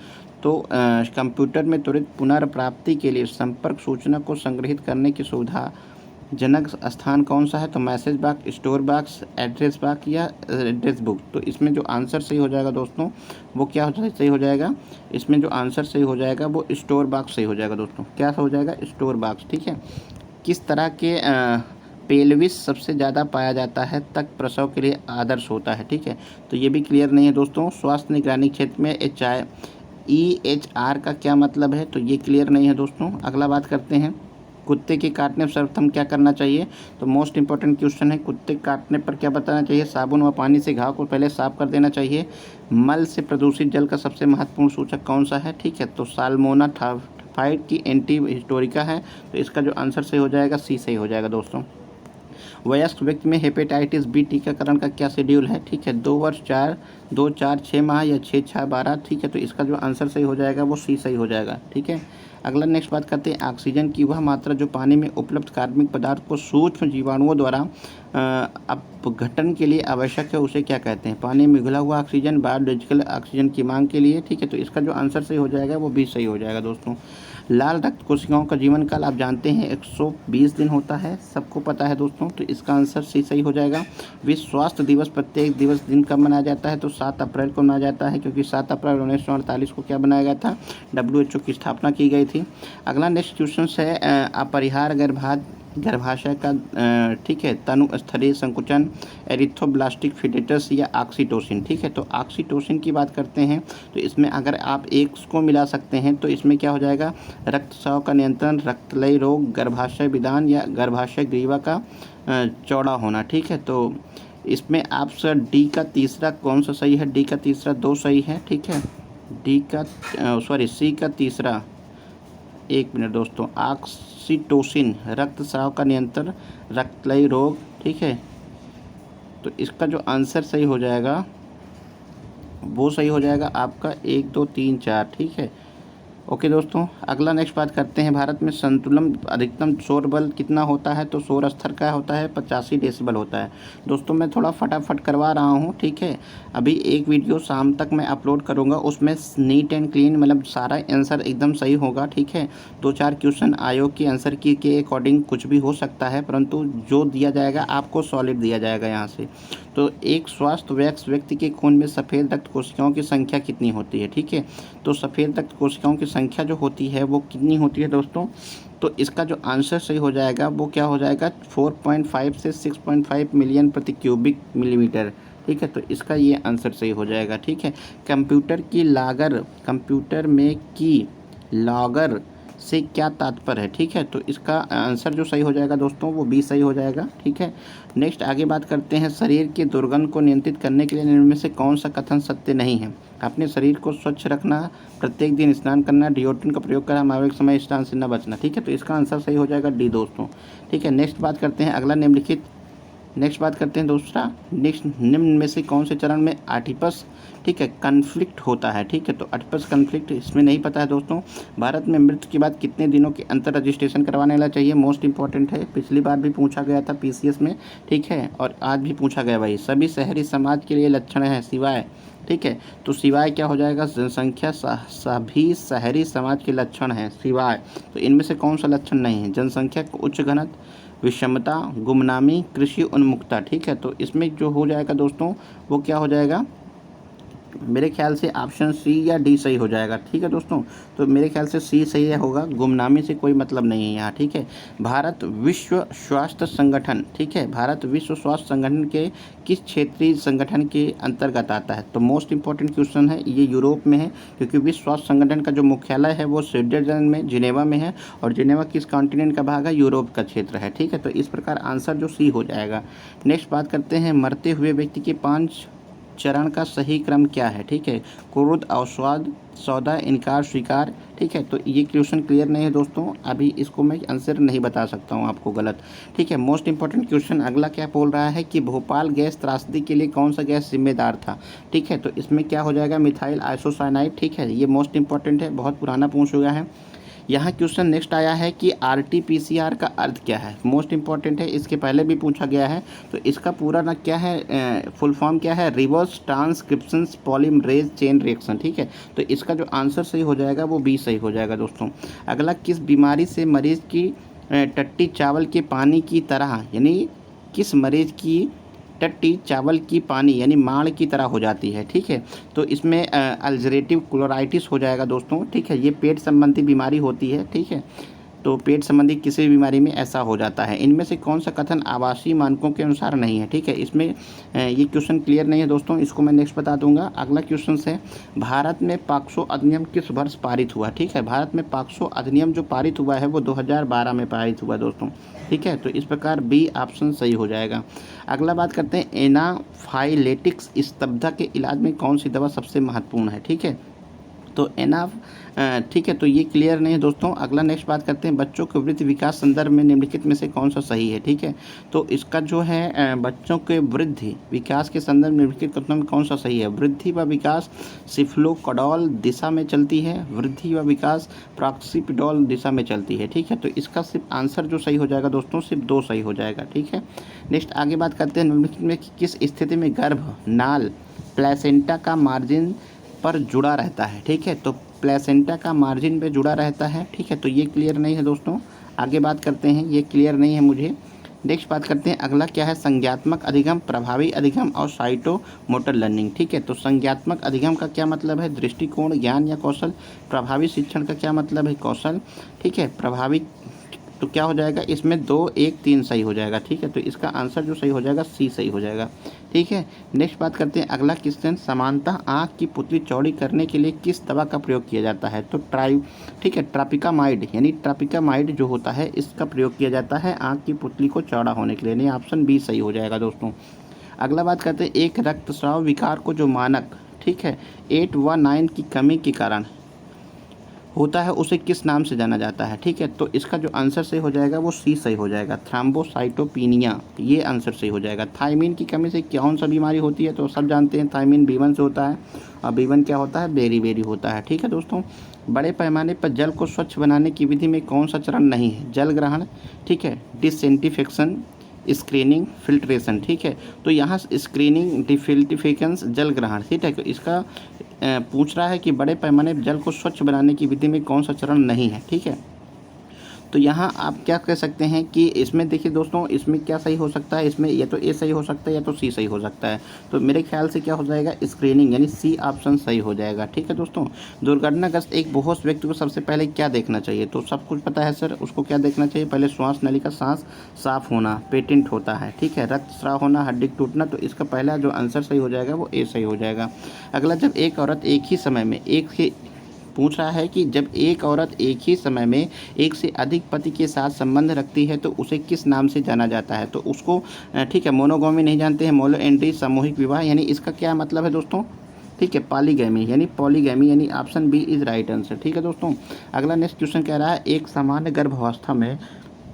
तो कंप्यूटर में त्वरित पुनर्प्राप्ति के लिए संपर्क सूचना को संग्रहित करने की सुविधाजनक स्थान कौन सा है। तो message box, store box, address box या एड्रेस बुक। तो इसमें जो आंसर सही हो जाएगा दोस्तों वो क्या सही हो जाएगा, इसमें जो आंसर सही हो जाएगा वो स्टोर बॉक्स सही हो जाएगा दोस्तों। क्या हो जाएगा, स्टोर बॉक्स, ठीक है। किस तरह के पेल्विस सबसे ज़्यादा पाया जाता है तक प्रसव के लिए आदर्श होता है, ठीक है। तो ये भी क्लियर नहीं है दोस्तों। स्वास्थ्य निगरानी क्षेत्र में EHR का क्या मतलब है, तो ये क्लियर नहीं है दोस्तों। अगला बात करते हैं, कुत्ते के काटने पर सर्वप्रथम क्या करना चाहिए। तो मोस्ट इंपॉर्टेंट क्वेश्चन है, कुत्ते काटने पर क्या बताना चाहिए। साबुन व पानी से घाव को पहले साफ कर देना चाहिए। मल से प्रदूषित जल का सबसे महत्वपूर्ण सूचक कौन सा है, ठीक है। तो साल्मोना टाइफाइड की एंटी हिस्टोरिका है। तो इसका जो आंसर सही हो जाएगा, सी सही हो जाएगा दोस्तों। वयस्क व्यक्ति में हेपेटाइटिस बी टीकाकरण का क्या शेड्यूल है, ठीक है। 2 वर्ष 2, 4, 6 माह या 6, 6, 12, ठीक है। तो इसका जो आंसर सही हो जाएगा वो सी सही हो जाएगा, ठीक है। अगला नेक्स्ट बात करते हैं, ऑक्सीजन की वह मात्रा जो पानी में उपलब्ध कार्बनिक पदार्थ को सूक्ष्म जीवाणुओं द्वारा अपघटन के लिए आवश्यक है, उसे क्या कहते हैं। पानी में घुला हुआ ऑक्सीजन बायोलॉजिकल ऑक्सीजन की मांग के लिए, ठीक है। तो इसका जो आंसर सही हो जाएगा वो भी सही हो जाएगा दोस्तों। लाल रक्त कोशिकाओं का जीवन काल आप जानते हैं 120 दिन होता है, सबको पता है दोस्तों। तो इसका आंसर सी सही हो जाएगा। विश्व स्वास्थ्य दिवस प्रत्येक दिवस दिन कब मनाया जाता है, तो 7 अप्रैल को मनाया जाता है, क्योंकि 7 अप्रैल 1948 को क्या बनाया गया था, WHO की स्थापना की गई थी। अगला नेक्स्ट क्वेश्चन है, अपरिहार्य गर्भाशय का, ठीक है, तनु स्तरीय संकुचन, एरिथ्रोब्लास्टिक फिटेटस या ऑक्सीटोसिन, ठीक है। तो ऑक्सीटोसिन की बात करते हैं, तो इसमें अगर आप एक को मिला सकते हैं तो इसमें क्या हो जाएगा, रक्तस्राव का नियंत्रण, रक्तलयी रोग, गर्भाशय विदान या गर्भाशय ग्रीवा का चौड़ा होना, ठीक है। तो इसमें आप सर डी का तीसरा कौन सा सही है, डी का तीसरा 2 सही है, ठीक है। सी का तीसरा, एक मिनट दोस्तों, ऑक्सीटोसिन रक्तस्राव का नियंत्रण, रक्तलयी रोग, ठीक है। तो इसका जो आंसर सही हो जाएगा वो सही हो जाएगा आपका 1, 2, 3, 4, ठीक है। ओके दोस्तों, अगला नेक्स्ट बात करते हैं, भारत में संतुलन अधिकतम शोर बल कितना होता है। तो शोर स्तर क्या होता है, 85 डेसिबल होता है दोस्तों। मैं थोड़ा फटाफट करवा रहा हूँ, ठीक है। अभी एक वीडियो शाम तक मैं अपलोड करूँगा, उसमें नीट एंड क्लीन मतलब सारा आंसर एकदम सही होगा, ठीक है। 2-4 क्वेश्चन आयोग की आंसर की के अकॉर्डिंग कुछ भी हो सकता है, परंतु जो दिया जाएगा आपको सॉलिड दिया जाएगा यहाँ से। तो एक स्वस्थ वयस्क व्यक्ति के खून में सफ़ेद रक्त कोशिकाओं की संख्या कितनी होती है, ठीक है। तो सफ़ेद रक्त कोशिकाओं की संख्या जो होती है वो कितनी होती है दोस्तों। तो इसका जो आंसर सही हो जाएगा वो क्या हो जाएगा, 4.5 से 6.5 मिलियन प्रति क्यूबिक मिलीमीटर, ठीक है। तो इसका ये आंसर सही हो जाएगा, ठीक है। कंप्यूटर में की लॉगर से क्या तात्पर्य है, ठीक है। तो इसका आंसर जो सही हो जाएगा दोस्तों वो बी सही हो जाएगा, ठीक है। नेक्स्ट आगे बात करते हैं, शरीर के दुर्गंध को नियंत्रित करने के लिए निम्न में से कौन सा कथन सत्य नहीं है। अपने शरीर को स्वच्छ रखना, प्रत्येक दिन स्नान करना, डिओड्रेंट का प्रयोग करना, मानवीय समय स्नान से न बचना, ठीक है। तो इसका आंसर सही हो जाएगा डी दोस्तों, ठीक है। नेक्स्ट बात करते हैं, अगला निम्नलिखित, नेक्स्ट बात करते हैं दूसरा, नेक्स्ट निम्न में से कौन से चरण में ऑटिपस, ठीक है, कन्फ्लिक्ट होता है, ठीक है। तो ऑटिपस कन्फ्लिक्ट इसमें नहीं पता है दोस्तों। भारत में मृत्यु के बाद कितने दिनों के अंतर रजिस्ट्रेशन करवाने वाला चाहिए, मोस्ट इंपॉर्टेंट है, पिछली बार भी पूछा गया था PCS में, ठीक है, और आज भी पूछा गया भाई। सभी शहरी समाज के लिए लक्षण है सिवाय, ठीक है। तो सिवाय क्या हो जाएगा, जनसंख्या सभी शहरी समाज के लक्षण हैं सिवाय। तो इनमें से कौन सा लक्षण नहीं है, जनसंख्या को उच्च घनत्व, विषमता, गुमनामी, कृषि उन्मुखता, ठीक है। तो इसमें जो हो जाएगा दोस्तों वो क्या हो जाएगा, मेरे ख्याल से ऑप्शन सी या डी सही हो जाएगा। ठीक है दोस्तों, तो मेरे ख्याल से सी सही होगा, गुमनामी से कोई मतलब नहीं है यहाँ। ठीक है, भारत विश्व स्वास्थ्य संगठन, ठीक है, भारत विश्व स्वास्थ्य संगठन के किस क्षेत्रीय संगठन के अंतर्गत आता है? तो मोस्ट इंपॉर्टेंट क्वेश्चन है, ये यूरोप में है, क्योंकि विश्व स्वास्थ्य संगठन का जो मुख्यालय है वो स्विट्जरलैंड में जिनेवा में है, और जिनेवा किस कॉन्टिनेंट का भाग है? यूरोप का क्षेत्र है। ठीक है, तो इस प्रकार आंसर जो सी हो जाएगा। नेक्स्ट बात करते हैं, मरते हुए व्यक्ति के 5 चरण का सही क्रम क्या है? ठीक है, क्रोध, अवसाद, सौदा, इनकार, स्वीकार। ठीक है, तो ये क्वेश्चन क्लियर नहीं है दोस्तों, अभी इसको मैं आंसर नहीं बता सकता हूँ आपको गलत। ठीक है, मोस्ट इंपॉर्टेंट क्वेश्चन अगला क्या बोल रहा है कि भोपाल गैस त्रासदी के लिए कौन सा गैस जिम्मेदार था? ठीक है, तो इसमें क्या हो जाएगा? Methyl isocyanide. ठीक है, ये मोस्ट इंपॉर्टेंट है, बहुत पुराना पूछ हुआ है। यहाँ क्वेश्चन नेक्स्ट आया है कि RT-PCR का अर्थ क्या है? मोस्ट इंपॉर्टेंट है, इसके पहले भी पूछा गया है। तो इसका पूरा ना क्या है, फुल फॉर्म क्या है? Reverse transcription polymerase chain reaction. ठीक है, तो इसका जो आंसर सही हो जाएगा वो बी सही हो जाएगा दोस्तों। अगला, किस बीमारी से मरीज की टट्टी चावल के पानी की तरह, यानी किस मरीज की टट्टी चावल की पानी यानी माड़ की तरह हो जाती है? ठीक है, तो इसमें अल्सरेटिव कोलाइटिस हो जाएगा दोस्तों। ठीक है, ये पेट संबंधी बीमारी होती है। ठीक है, तो पेट संबंधी किसी भी बीमारी में ऐसा हो जाता है। इनमें से कौन सा कथन आवासीय मानकों के अनुसार नहीं है? ठीक है, इसमें ये क्वेश्चन क्लियर नहीं है दोस्तों, इसको मैं नेक्स्ट बता दूंगा। अगला क्वेश्चन है, भारत में पॉक्सो अधिनियम किस वर्ष पारित हुआ? ठीक है, भारत में पॉक्सो अधिनियम जो पारित हुआ है वो 2012 में पारित हुआ दोस्तों। ठीक है, तो इस प्रकार बी ऑप्शन सही हो जाएगा। अगला बात करते हैं, एनाफाइलेटिक्स स्तब्धता के इलाज में कौन सी दवा सबसे महत्वपूर्ण है? ठीक है, तो ठीक है, तो ये क्लियर नहीं है दोस्तों। अगला नेक्स्ट बात करते हैं, बच्चों के वृद्धि विकास संदर्भ में निम्नलिखित में से कौन सा सही है? ठीक है, तो इसका जो है बच्चों के वृद्धि विकास के संदर्भ में निम्नलिखित कथनों में कौन सा सही है? वृद्धि व विकास सिफ्लोकोडॉल दिशा में चलती है, वृद्धि व विकास प्रॉक्सीपिडॉल दिशा में चलती है। ठीक है, तो इसका सिर्फ आंसर जो सही हो जाएगा दोस्तों, सिर्फ 2 सही हो जाएगा। ठीक है, नेक्स्ट आगे बात करते हैं, निम्नलिखित में किस स्थिति में गर्भ नाल प्लेसेंटा का मार्जिन पर जुड़ा रहता है? ठीक है, तो प्लेसेंटा का मार्जिन पे जुड़ा रहता है। ठीक है, तो ये क्लियर नहीं है दोस्तों, आगे बात करते हैं, ये क्लियर नहीं है मुझे। नेक्स्ट बात करते हैं, अगला क्या है? संज्ञात्मक अधिगम, प्रभावी अधिगम और साइटो मोटर लर्निंग। ठीक है, तो संज्ञात्मक अधिगम का क्या मतलब है? दृष्टिकोण, ज्ञान या कौशल। प्रभावी शिक्षण का क्या मतलब है? कौशल। ठीक है, प्रभावी तो क्या हो जाएगा? इसमें 2, 1, 3 सही हो जाएगा। ठीक है, तो इसका आंसर जो सही हो जाएगा सी सही हो जाएगा। ठीक है, नेक्स्ट बात करते हैं, अगला क्वेश्चन, समानतः आँख की पुतली चौड़ी करने के लिए किस दवा का प्रयोग किया जाता है? तो ठीक है, ट्रापिकामाइड, यानी ट्रापिकामाइड जो होता है इसका प्रयोग किया जाता है आँख की पुतली को चौड़ा होने के लिए, यानी ऑप्शन बी सही हो जाएगा दोस्तों। अगला बात करते हैं, एक रक्तस्राव विकार को जो मानक, ठीक है, 8 व 9 की कमी के कारण होता है उसे किस नाम से जाना जाता है? ठीक है, तो इसका जो आंसर सही हो जाएगा वो सी सही हो जाएगा, थ्रोम्बोसाइटोपिनिया, ये आंसर सही हो जाएगा। थायमीन की कमी से कौन सा बीमारी होती है? तो सब जानते हैं थायमीन B1 से होता है, और B1 क्या होता है? बेरी होता है। ठीक है दोस्तों, बड़े पैमाने पर जल को स्वच्छ बनाने की विधि में कौन सा चरण नहीं है? जल ग्रहण, ठीक है, डिसइंफेक्शन, स्क्रीनिंग, फिल्ट्रेशन। ठीक है, तो यहाँ स्क्रीनिंग, डिफिल्टिफिकेशन, जल ग्रहण। ठीक है, तो इसका पूछ रहा है कि बड़े पैमाने पर जल को स्वच्छ बनाने की विधि में कौन सा चरण नहीं है? ठीक है, तो यहाँ आप क्या कह सकते हैं कि इसमें देखिए दोस्तों, इसमें क्या सही हो सकता है? इसमें या तो ए सही हो सकता है या तो सी सही हो सकता है। तो मेरे ख्याल से क्या हो जाएगा? स्क्रीनिंग, यानी सी ऑप्शन सही हो जाएगा। ठीक है दोस्तों, दुर्घटनाग्रस्त एक बेहोश व्यक्ति को सबसे पहले क्या देखना चाहिए? तो सब कुछ पता है सर, उसको क्या देखना चाहिए? पहले श्वास नली का सांस साफ होना, पेटेंट होता है। ठीक है, रक्तस्राव होना, हड्डी टूटना, तो इसका पहला जो आंसर सही हो जाएगा वो ए सही हो जाएगा। अगला, जब एक औरत एक ही समय में पूछ रहा है कि जब एक औरत एक ही समय में एक से अधिक पति के साथ संबंध रखती है तो उसे किस नाम से जाना जाता है? तो उसको ठीक है, मोनोगैमी नहीं जानते हैं, मोनोएंड्री, सामूहिक विवाह, यानी इसका क्या मतलब है दोस्तों? ठीक है, पॉलीगैमी, यानी पॉलीगैमी, यानी option B is right answer. ठीक है दोस्तों, अगला नेक्स्ट क्वेश्चन कह रहा है, एक सामान्य गर्भावस्था में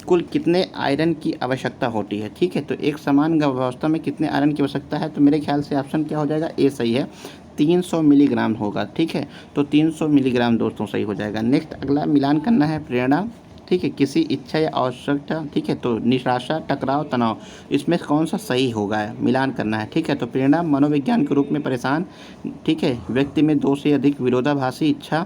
कुल कितने आयरन की आवश्यकता होती है? ठीक है, तो एक समान गर्भावस्था में कितने आयरन की आवश्यकता है? तो मेरे ख्याल से ऑप्शन क्या हो जाएगा? ए सही है, 300 मिलीग्राम होगा। ठीक है, तो 300 मिलीग्राम दोस्तों सही हो जाएगा। नेक्स्ट अगला मिलान करना है, प्रेरणा, ठीक है, किसी इच्छा या आवश्यकता, ठीक है, तो निराशा, टकराव, तनाव, इसमें कौन सा सही होगा, मिलान करना है, ठीक है। तो प्रेरणा मनोविज्ञान के रूप में परेशान, ठीक है, व्यक्ति में 2 से अधिक विरोधाभासी इच्छा,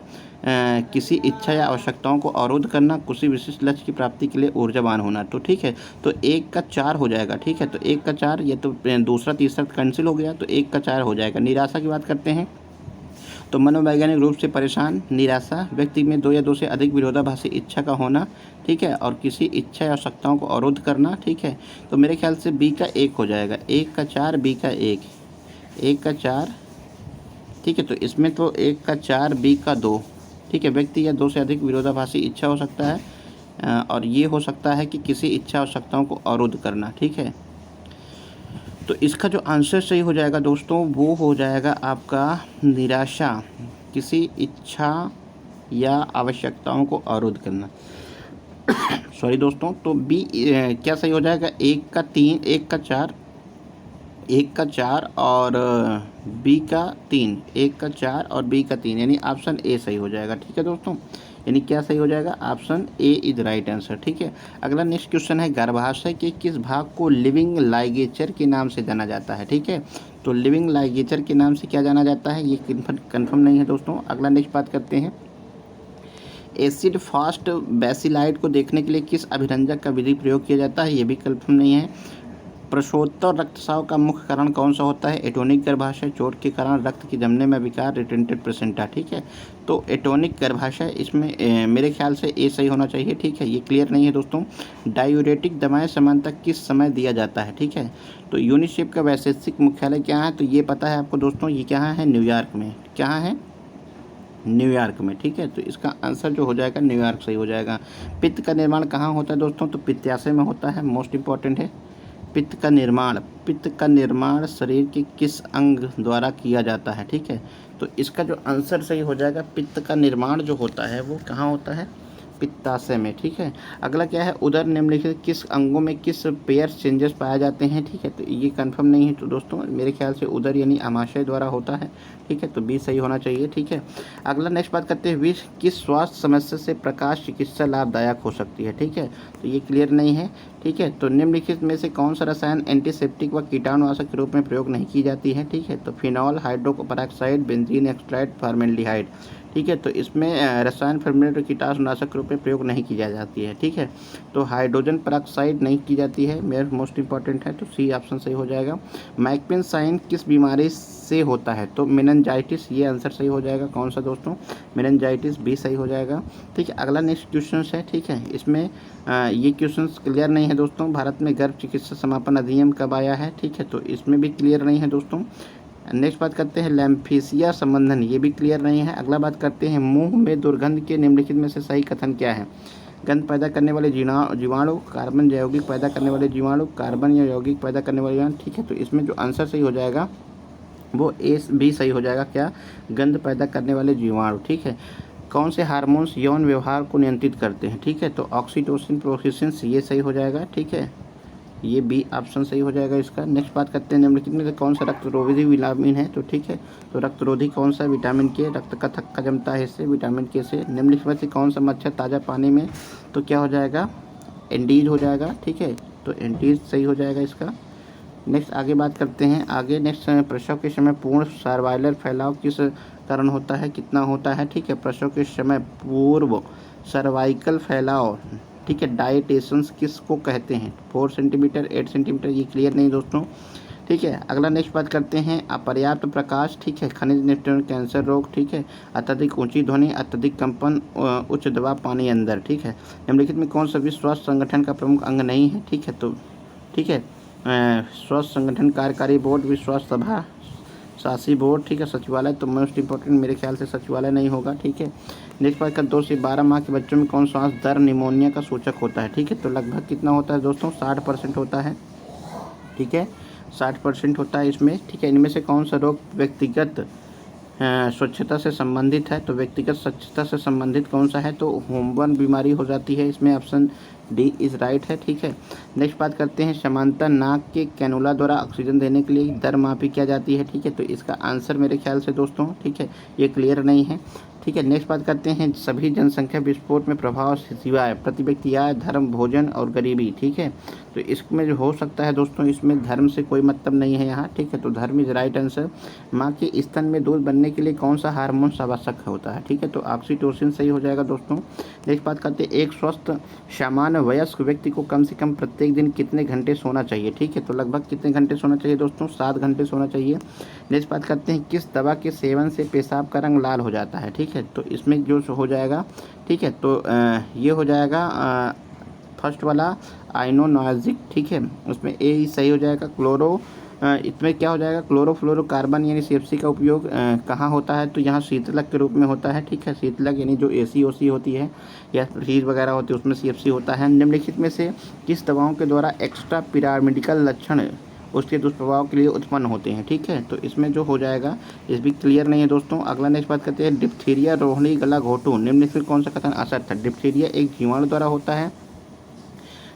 किसी इच्छा या आवश्यकताओं को अवरुद्ध करना, किसी विशिष्ट लक्ष्य की प्राप्ति के लिए ऊर्जावान होना। तो ठीक है, तो 1 का 4 हो जाएगा, ठीक है। तो 1 का 4, ये तो दूसरा तीसरा कैंसिल हो गया, तो 1 का 4 हो जाएगा। निराशा की बात करते हैं तो मनोवैज्ञानिक रूप से परेशान, निराशा, व्यक्ति में 2 या 2 से अधिक विरोधाभासी इच्छा का होना, ठीक है, और किसी इच्छा या आवश्यकताओं को अवरुद्ध करना, ठीक है। तो मेरे ख्याल से बी का 1 हो जाएगा, 1 का 4, बी का 1, 1 का 4, ठीक है। तो इसमें तो 1 का 4, बी का 2, ठीक है। व्यक्ति या 2 से अधिक विरोधाभासी इच्छा हो सकता है, और ये हो सकता है कि किसी इच्छा आवश्यकताओं को अवरुद्ध करना, ठीक है। तो इसका जो आंसर सही हो जाएगा दोस्तों वो हो जाएगा आपका निराशा, किसी इच्छा या आवश्यकताओं को अवरुद्ध करना। सॉरी दोस्तों, तो बी क्या सही हो जाएगा, 1 का 3, 1 का 4, 1 का 4 और बी का 3, 1 का 4 और बी का 3, यानी ऑप्शन ए सही हो जाएगा, ठीक है दोस्तों। यानी क्या सही हो जाएगा, option A is right answer, ठीक है। अगला नेक्स्ट क्वेश्चन है, गर्भाशय के किस भाग को लिविंग लाइगेचर के नाम से जाना जाता है, ठीक है। तो लिविंग लाइगेचर के नाम से क्या जाना जाता है, ये कन्फर्म नहीं है दोस्तों। अगला नेक्स्ट बात करते हैं, एसिड फास्ट बेसिलाइट को देखने के लिए किस अभिरंजक का विधि प्रयोग किया जाता है, ये भी कन्फर्म नहीं है। प्रसवोत्तर रक्तस्राव का मुख्य कारण कौन सा होता है, एटोनिक गर्भाशय, चोट के कारण रक्त की जमने में विकार, रिटेंटेड प्लेसेंटा, ठीक है। तो एटोनिक गर्भाशय, इसमें मेरे ख्याल से ए सही होना चाहिए, ठीक है। ये क्लियर नहीं है दोस्तों। डायूरेटिक दवाएं सामान्यतः किस समय दिया जाता है, ठीक है। तो यूनिसेफ का वैश्विक मुख्यालय क्या है, तो ये पता है आपको दोस्तों, ये क्या है, न्यूयॉर्क में, क्या है, न्यूयॉर्क में, ठीक है। तो इसका आंसर जो हो जाएगा न्यूयॉर्क सही हो जाएगा। पित्त का निर्माण कहाँ होता है दोस्तों, तो पित्ताशय में होता है, मोस्ट इंपॉर्टेंट है। पित्त का निर्माण शरीर के किस अंग द्वारा किया जाता है, ठीक है। तो इसका जो आंसर सही हो जाएगा, पित्त का निर्माण जो होता है वो कहाँ होता है, पित्ताशय में, ठीक है। अगला क्या है, उदर निम्नलिखित किस अंगों में किस पेयर चेंजेस पाए जाते हैं, ठीक है। तो ये कंफर्म नहीं है तो दोस्तों मेरे ख्याल से उदर यानी आमाशय द्वारा होता है, ठीक है। तो बी सही होना चाहिए, ठीक है। अगला नेक्स्ट बात करते हैं, विष किस स्वास्थ्य समस्या से प्रकाश चिकित्सा लाभदायक हो सकती है, ठीक है। तो ये क्लियर नहीं है, ठीक है। तो निम्नलिखित में से कौन सा रसायन एंटीसेप्टिक व कीटाणुनाशक के रूप में प्रयोग नहीं की जाती है, ठीक है। तो फिनॉल, हाइड्रोपेरोक्साइड, बेंजीन एक्सट्राइड, फॉर्मेल्डिहाइड, ठीक है। तो इसमें रसायन फॉर्मुलेट और कीटनाशक के रूप में प्रयोग नहीं की जाती है, ठीक है। तो हाइड्रोजन पेरोक्साइड नहीं की जाती है, मेरा मोस्ट इंपॉर्टेंट है, तो सी ऑप्शन सही हो जाएगा। मैकपिन साइन किस बीमारी से होता है, तो मेनिंजाइटिस, ये आंसर सही हो जाएगा। कौन सा दोस्तों, मेनिंजाइटिस, बी सही हो जाएगा, ठीक है। अगला नेक्स्ट क्वेश्चन है, ठीक है। इसमें ये क्वेश्चन क्लियर नहीं है दोस्तों, भारत में गर्भ चिकित्सा समापन अधिनियम कब आया है, ठीक है। तो इसमें भी क्लियर नहीं है दोस्तों। नेक्स्ट बात करते हैं लैम्फेसिया संबंधन, ये भी क्लियर नहीं है। अगला बात करते हैं, मुंह में दुर्गंध के निम्नलिखित में से सही कथन क्या है, गंध पैदा करने वाले जीवाणु, कार्बन या यौगिक पैदा करने वाले जीवाणु, कार्बन या यौगिक पैदा करने वाले जीवाणु, ठीक है। तो इसमें जो आंसर सही हो जाएगा वो ए बी सही हो जाएगा, क्या, गंध पैदा करने वाले जीवाणु, ठीक है। कौन से हार्मोन्स यौन व्यवहार को नियंत्रित करते हैं, ठीक है। तो ऑक्सीटोसिन, प्रोक्सिन, ये सही हो जाएगा, ठीक है। ये बी ऑप्शन सही हो जाएगा इसका। नेक्स्ट बात करते हैं, निम्नलिखित में से कौन सा रक्तरोधी विटामिन है, तो ठीक है। तो रक्तरोधी कौन सा, विटामिन के, रक्त का थक्का जमता है इससे, विटामिन के से। निम्नलिखित में से कौन सा मच्छर ताज़ा पानी में, तो क्या हो जाएगा, एंडीज हो जाएगा, ठीक है। तो एंडीज सही हो जाएगा इसका। नेक्स्ट आगे बात करते हैं, आगे नेक्स्ट प्रसव के समय पूर्ण सर्वाइलर फैलाव किस कारण होता है, कितना होता है, ठीक है। प्रसव के समय पूर्व सर्वाइकल फैलाव, ठीक है, डायटेशंस किसको कहते हैं, 4 सेंटीमीटर, 8 सेंटीमीटर, ये क्लियर नहीं दोस्तों, ठीक है। अगला नेक्स्ट बात करते हैं, अपर्याप्त प्रकाश, ठीक है, खनिज निष्ठन, कैंसर रोग, ठीक है, अत्यधिक ऊंची ध्वनि, अत्यधिक कंपन, उच्च दबाव, पानी अंदर, ठीक है। निम्नलिखित में कौन सा विश्व स्वास्थ्य संगठन का प्रमुख अंग नहीं है, ठीक है। तो ठीक है, स्वास्थ्य संगठन, कार्यकारी बोर्ड, विश्व स्वास्थ्य सभा, शासी बोर्ड, ठीक है, सचिवालय। तो मोस्ट इंपॉर्टेंट मेरे ख्याल से सचिवालय नहीं होगा, ठीक है। नेक्स्ट बात कर, 2 से 12 माह के बच्चों में कौन श्वास दर निमोनिया का सूचक होता है, ठीक है। तो लगभग कितना होता है दोस्तों, 60% होता है, ठीक है, 60% होता है इसमें, ठीक है। इनमें से कौन सा रोग व्यक्तिगत स्वच्छता से संबंधित है, तो व्यक्तिगत स्वच्छता से संबंधित कौन सा है, तो होमबर्न बीमारी हो जाती है इसमें, ऑप्शन डी इज राइट है, ठीक है। नेक्स्ट बात करते हैं, समांतर नाक के कैनुला द्वारा ऑक्सीजन देने के लिए दर मापी किया जाती है, ठीक है। तो इसका आंसर मेरे ख्याल से दोस्तों, ठीक है, ये क्लियर नहीं है, ठीक है। नेक्स्ट बात करते हैं सभी जनसंख्या विस्फोट में प्रभाव सिवाय प्रति व्यक्ति आय, धर्म, भोजन और गरीबी। ठीक है, तो इसमें जो हो सकता है दोस्तों, इसमें धर्म से कोई मतलब नहीं है यहाँ। ठीक है, तो धर्म इज राइट आंसर। माँ के स्तन में दूध बनने के लिए कौन सा हार्मोन आवश्यक होता है? ठीक है, तो ऑक्सीटोसिन सही हो जाएगा दोस्तों। नेक्स्ट बात करते हैं एक स्वस्थ सामान्य वयस्क व्यक्ति को कम से कम प्रत्येक दिन कितने घंटे सोना चाहिए? ठीक है, तो लगभग कितने घंटे सोना चाहिए दोस्तों? 7 घंटे सोना चाहिए। नेक्स्ट बात करते हैं किस दवा के सेवन से पेशाब का रंग लाल हो जाता है? ठीक है, तो इसमें जो हो जाएगा, ठीक है, तो ये हो जाएगा फर्स्ट वाला आइनोनाजिक। ठीक है, उसमें ए ही सही हो जाएगा। इसमें क्या हो जाएगा? क्लोरोफ्लोरोकार्बन यानी CFC का उपयोग कहाँ होता है? तो यहाँ शीतलक के रूप में होता है। ठीक है, शीतलक यानी जो AC/OC होती है या फ्रीज वगैरह होती है उसमें CFC होता है। निम्नलिखित में से किस दवाओं के द्वारा एक्स्ट्रा पिरामिडिकल लक्षण उसके दुष्प्रभाव के लिए उत्पन्न होते हैं? ठीक है, तो इसमें जो हो जाएगा, इस भी क्लियर नहीं है दोस्तों। अगला नेक्स्ट बात करते हैं डिप्थीरिया, रोहिणी, गला घोटू निम्नलिखित कौन सा कथन असर था? डिप्थीरिया एक जीवाणु द्वारा होता है।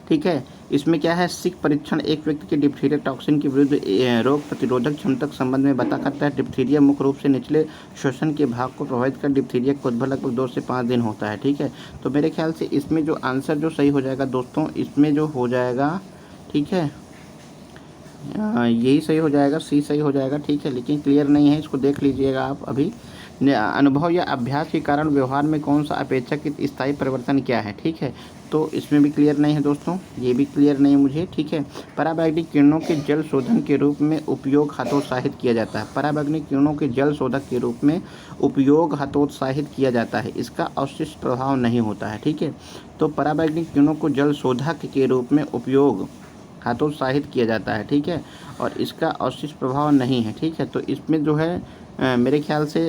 ठीक है, इसमें क्या है? सिक परीक्षण एक व्यक्ति के डिप्थीरिया टॉक्सिन के विरुद्ध रोग प्रतिरोधक क्षमता के संबंध में बता करता है। डिप्थीरिया मुख्य रूप से निचले श्वसन के भाग को प्रभावित कर डिप्थीरिया का उद्भव लगभग 2 से 5 दिन होता है। ठीक है, तो मेरे ख्याल से इसमें जो आंसर जो सही हो जाएगा दोस्तों, इसमें जो हो जाएगा, ठीक है, यही सही हो जाएगा, सी सही हो जाएगा। ठीक है, लेकिन क्लियर नहीं है, इसको देख लीजिएगा आप अभी। अनुभव या अभ्यास के कारण व्यवहार में कौन सा अपेक्षाकृत स्थायी परिवर्तन क्या है? ठीक है, तो इसमें भी क्लियर नहीं है दोस्तों, ये भी क्लियर नहीं है मुझे। ठीक है, पराबैंगनी किरणों के जल शोधन के रूप में उपयोग हतोत्साहित किया जाता है। पराबैंगनी किरणों के जल शोधक के रूप में उपयोग हतोत्साहित किया जाता है, इसका अवशिष्ट प्रभाव नहीं होता है। ठीक है, तो पराबैंगनी किरणों को जल शोधक के रूप में उपयोग हतोत्साहित किया जाता है। ठीक है, और इसका अवशिष्ट प्रभाव नहीं है। ठीक है, तो इसमें जो है मेरे ख्याल से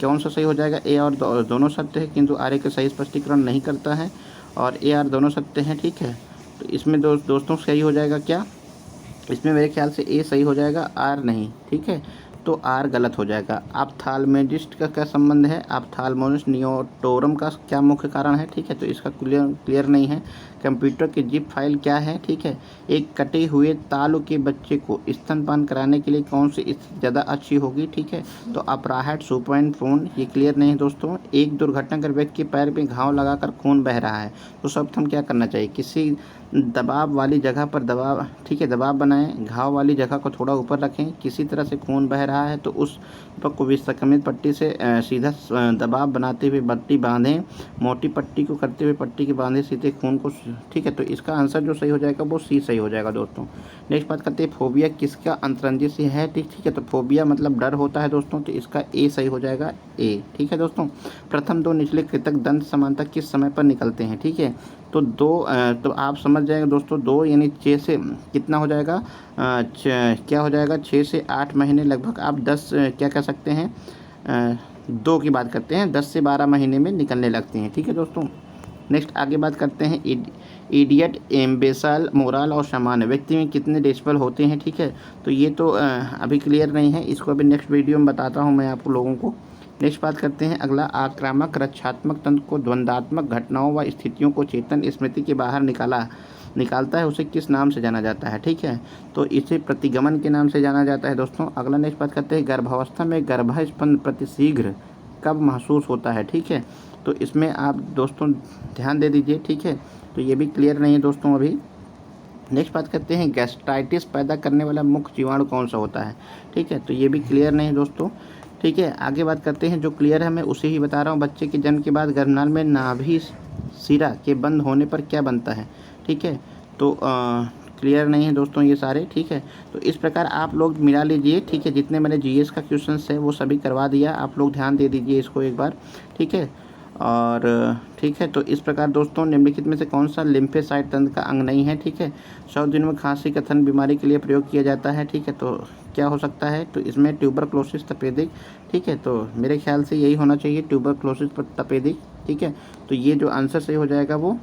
कौन सा सही हो जाएगा? ए और दोनों सत्य है, किंतु आर का सही स्पष्टीकरण नहीं करता है, और ए आर दोनों सत्य हैं। ठीक है, तो इसमें दोस्तों सही हो जाएगा क्या? इसमें मेरे ख्याल से ए सही हो जाएगा, आर नहीं। ठीक है, तो आर गलत हो जाएगा। ऑप्थाल्मोलजिस्ट का क्या संबंध है? ऑप्थाल्मोलजिस्ट नियोटोरम का क्या मुख्य कारण है? ठीक है, तो इसका क्लियर नहीं है। कंप्यूटर की जिप फाइल क्या है? ठीक है, एक कटे हुए तालु के बच्चे को स्तनपान कराने के लिए कौन सी स्थिति ज़्यादा अच्छी होगी? ठीक है, तो अपराहट, सुपाइन, फोन, ये क्लियर नहीं है दोस्तों। एक दुर्घटना कर व्यक्ति के पैर में घाव लगाकर खून बह रहा है, तो सब हम क्या करना चाहिए? किसी दबाव वाली जगह पर दबाव, ठीक है, दबाव बनाएं, घाव वाली जगह को थोड़ा ऊपर रखें, किसी तरह से खून बह रहा है तो उस पर को विसंक्रमित पट्टी से सीधा दबाव बनाते हुए पट्टी बांधें, मोटी पट्टी को करते हुए पट्टी के बांधे सीधे खून को। ठीक है, तो इसका आंसर जो सही हो जाएगा वो सी सही हो जाएगा दोस्तों। नेक्स्ट बात करते हैं फोबिया किसका अंतरंगी से है? ठीक है, तो फोबिया मतलब डर होता है दोस्तों, तो इसका ए सही हो जाएगा, ए। ठीक है दोस्तों, प्रथम 2 निचले कृतक दंत समानता किस समय पर निकलते हैं? ठीक है, तो 2 तो आप समझ जाएंगे दोस्तों, 2 यानी 6 से कितना हो जाएगा? क्या हो जाएगा? 6 से 8 महीने लगभग। आप 10 क्या कह सकते हैं, 2 की बात करते हैं, 10 से 12 महीने में निकलने लगते हैं। ठीक है दोस्तों, नेक्स्ट आगे बात करते हैं इडियट, एम्बेसल, मोरल और सामान्य व्यक्ति में कितने डेसिबल होते हैं? ठीक है, तो ये तो अभी क्लियर नहीं है, इसको अभी नेक्स्ट वीडियो में बताता हूँ मैं आप लोगों को। नेक्स्ट बात करते हैं अगला, आक्रामक रक्षात्मक तंत्र को द्वंद्वात्मक घटनाओं व स्थितियों को चेतन स्मृति के बाहर निकालता है, उसे किस नाम से जाना जाता है? ठीक है, तो इसे प्रतिगमन के नाम से जाना जाता है दोस्तों। अगला नेक्स्ट बात करते हैं गर्भावस्था में गर्भस्पंद प्रतिशीघ्र कब महसूस होता है? ठीक है, तो इसमें आप दोस्तों ध्यान दे दीजिए। ठीक है, तो ये भी क्लियर नहीं है दोस्तों अभी। नेक्स्ट बात करते हैं गैस्ट्राइटिस पैदा करने वाला मुख्य जीवाणु कौन सा होता है? ठीक है, तो ये भी क्लियर नहीं है दोस्तों। ठीक है, आगे बात करते हैं, जो क्लियर है मैं उसे ही बता रहा हूँ। बच्चे के जन्म के बाद गर्भनाल में नाभि शिरा के बंद होने पर क्या बनता है? ठीक है, तो क्लियर नहीं है दोस्तों ये सारे। ठीक है, तो इस प्रकार आप लोग मिला लीजिए। ठीक है, जितने मैंने जीएस का क्वेश्चंस है वो सभी करवा दिया, आप लोग ध्यान दे दीजिए इसको एक बार। ठीक है, और ठीक है, तो इस प्रकार दोस्तों निम्नलिखित में से कौन सा लिम्फेसाइट तंत्र का अंग नहीं है? ठीक है, 100 दिनों में खांसी कथन बीमारी के लिए प्रयोग किया जाता है। ठीक है, तो क्या हो सकता है? तो इसमें ट्यूबरक्लोसिस तपेदिक। ठीक है, तो मेरे ख्याल से यही होना चाहिए, ट्यूबरक्लोसिस तपेदिक। ठीक है, तो ये जो आंसर सही हो जाएगा वो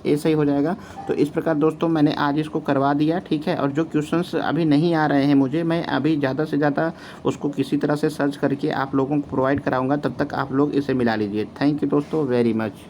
ए सही हो जाएगा। तो इस प्रकार दोस्तों मैंने आज इसको करवा दिया। ठीक है, और जो क्वेश्चंस अभी नहीं आ रहे हैं मुझे, मैं अभी ज़्यादा से ज़्यादा उसको किसी तरह से सर्च करके आप लोगों को प्रोवाइड कराऊंगा, तब तक आप लोग इसे मिला लीजिए। थैंक यू दोस्तों वेरी मच।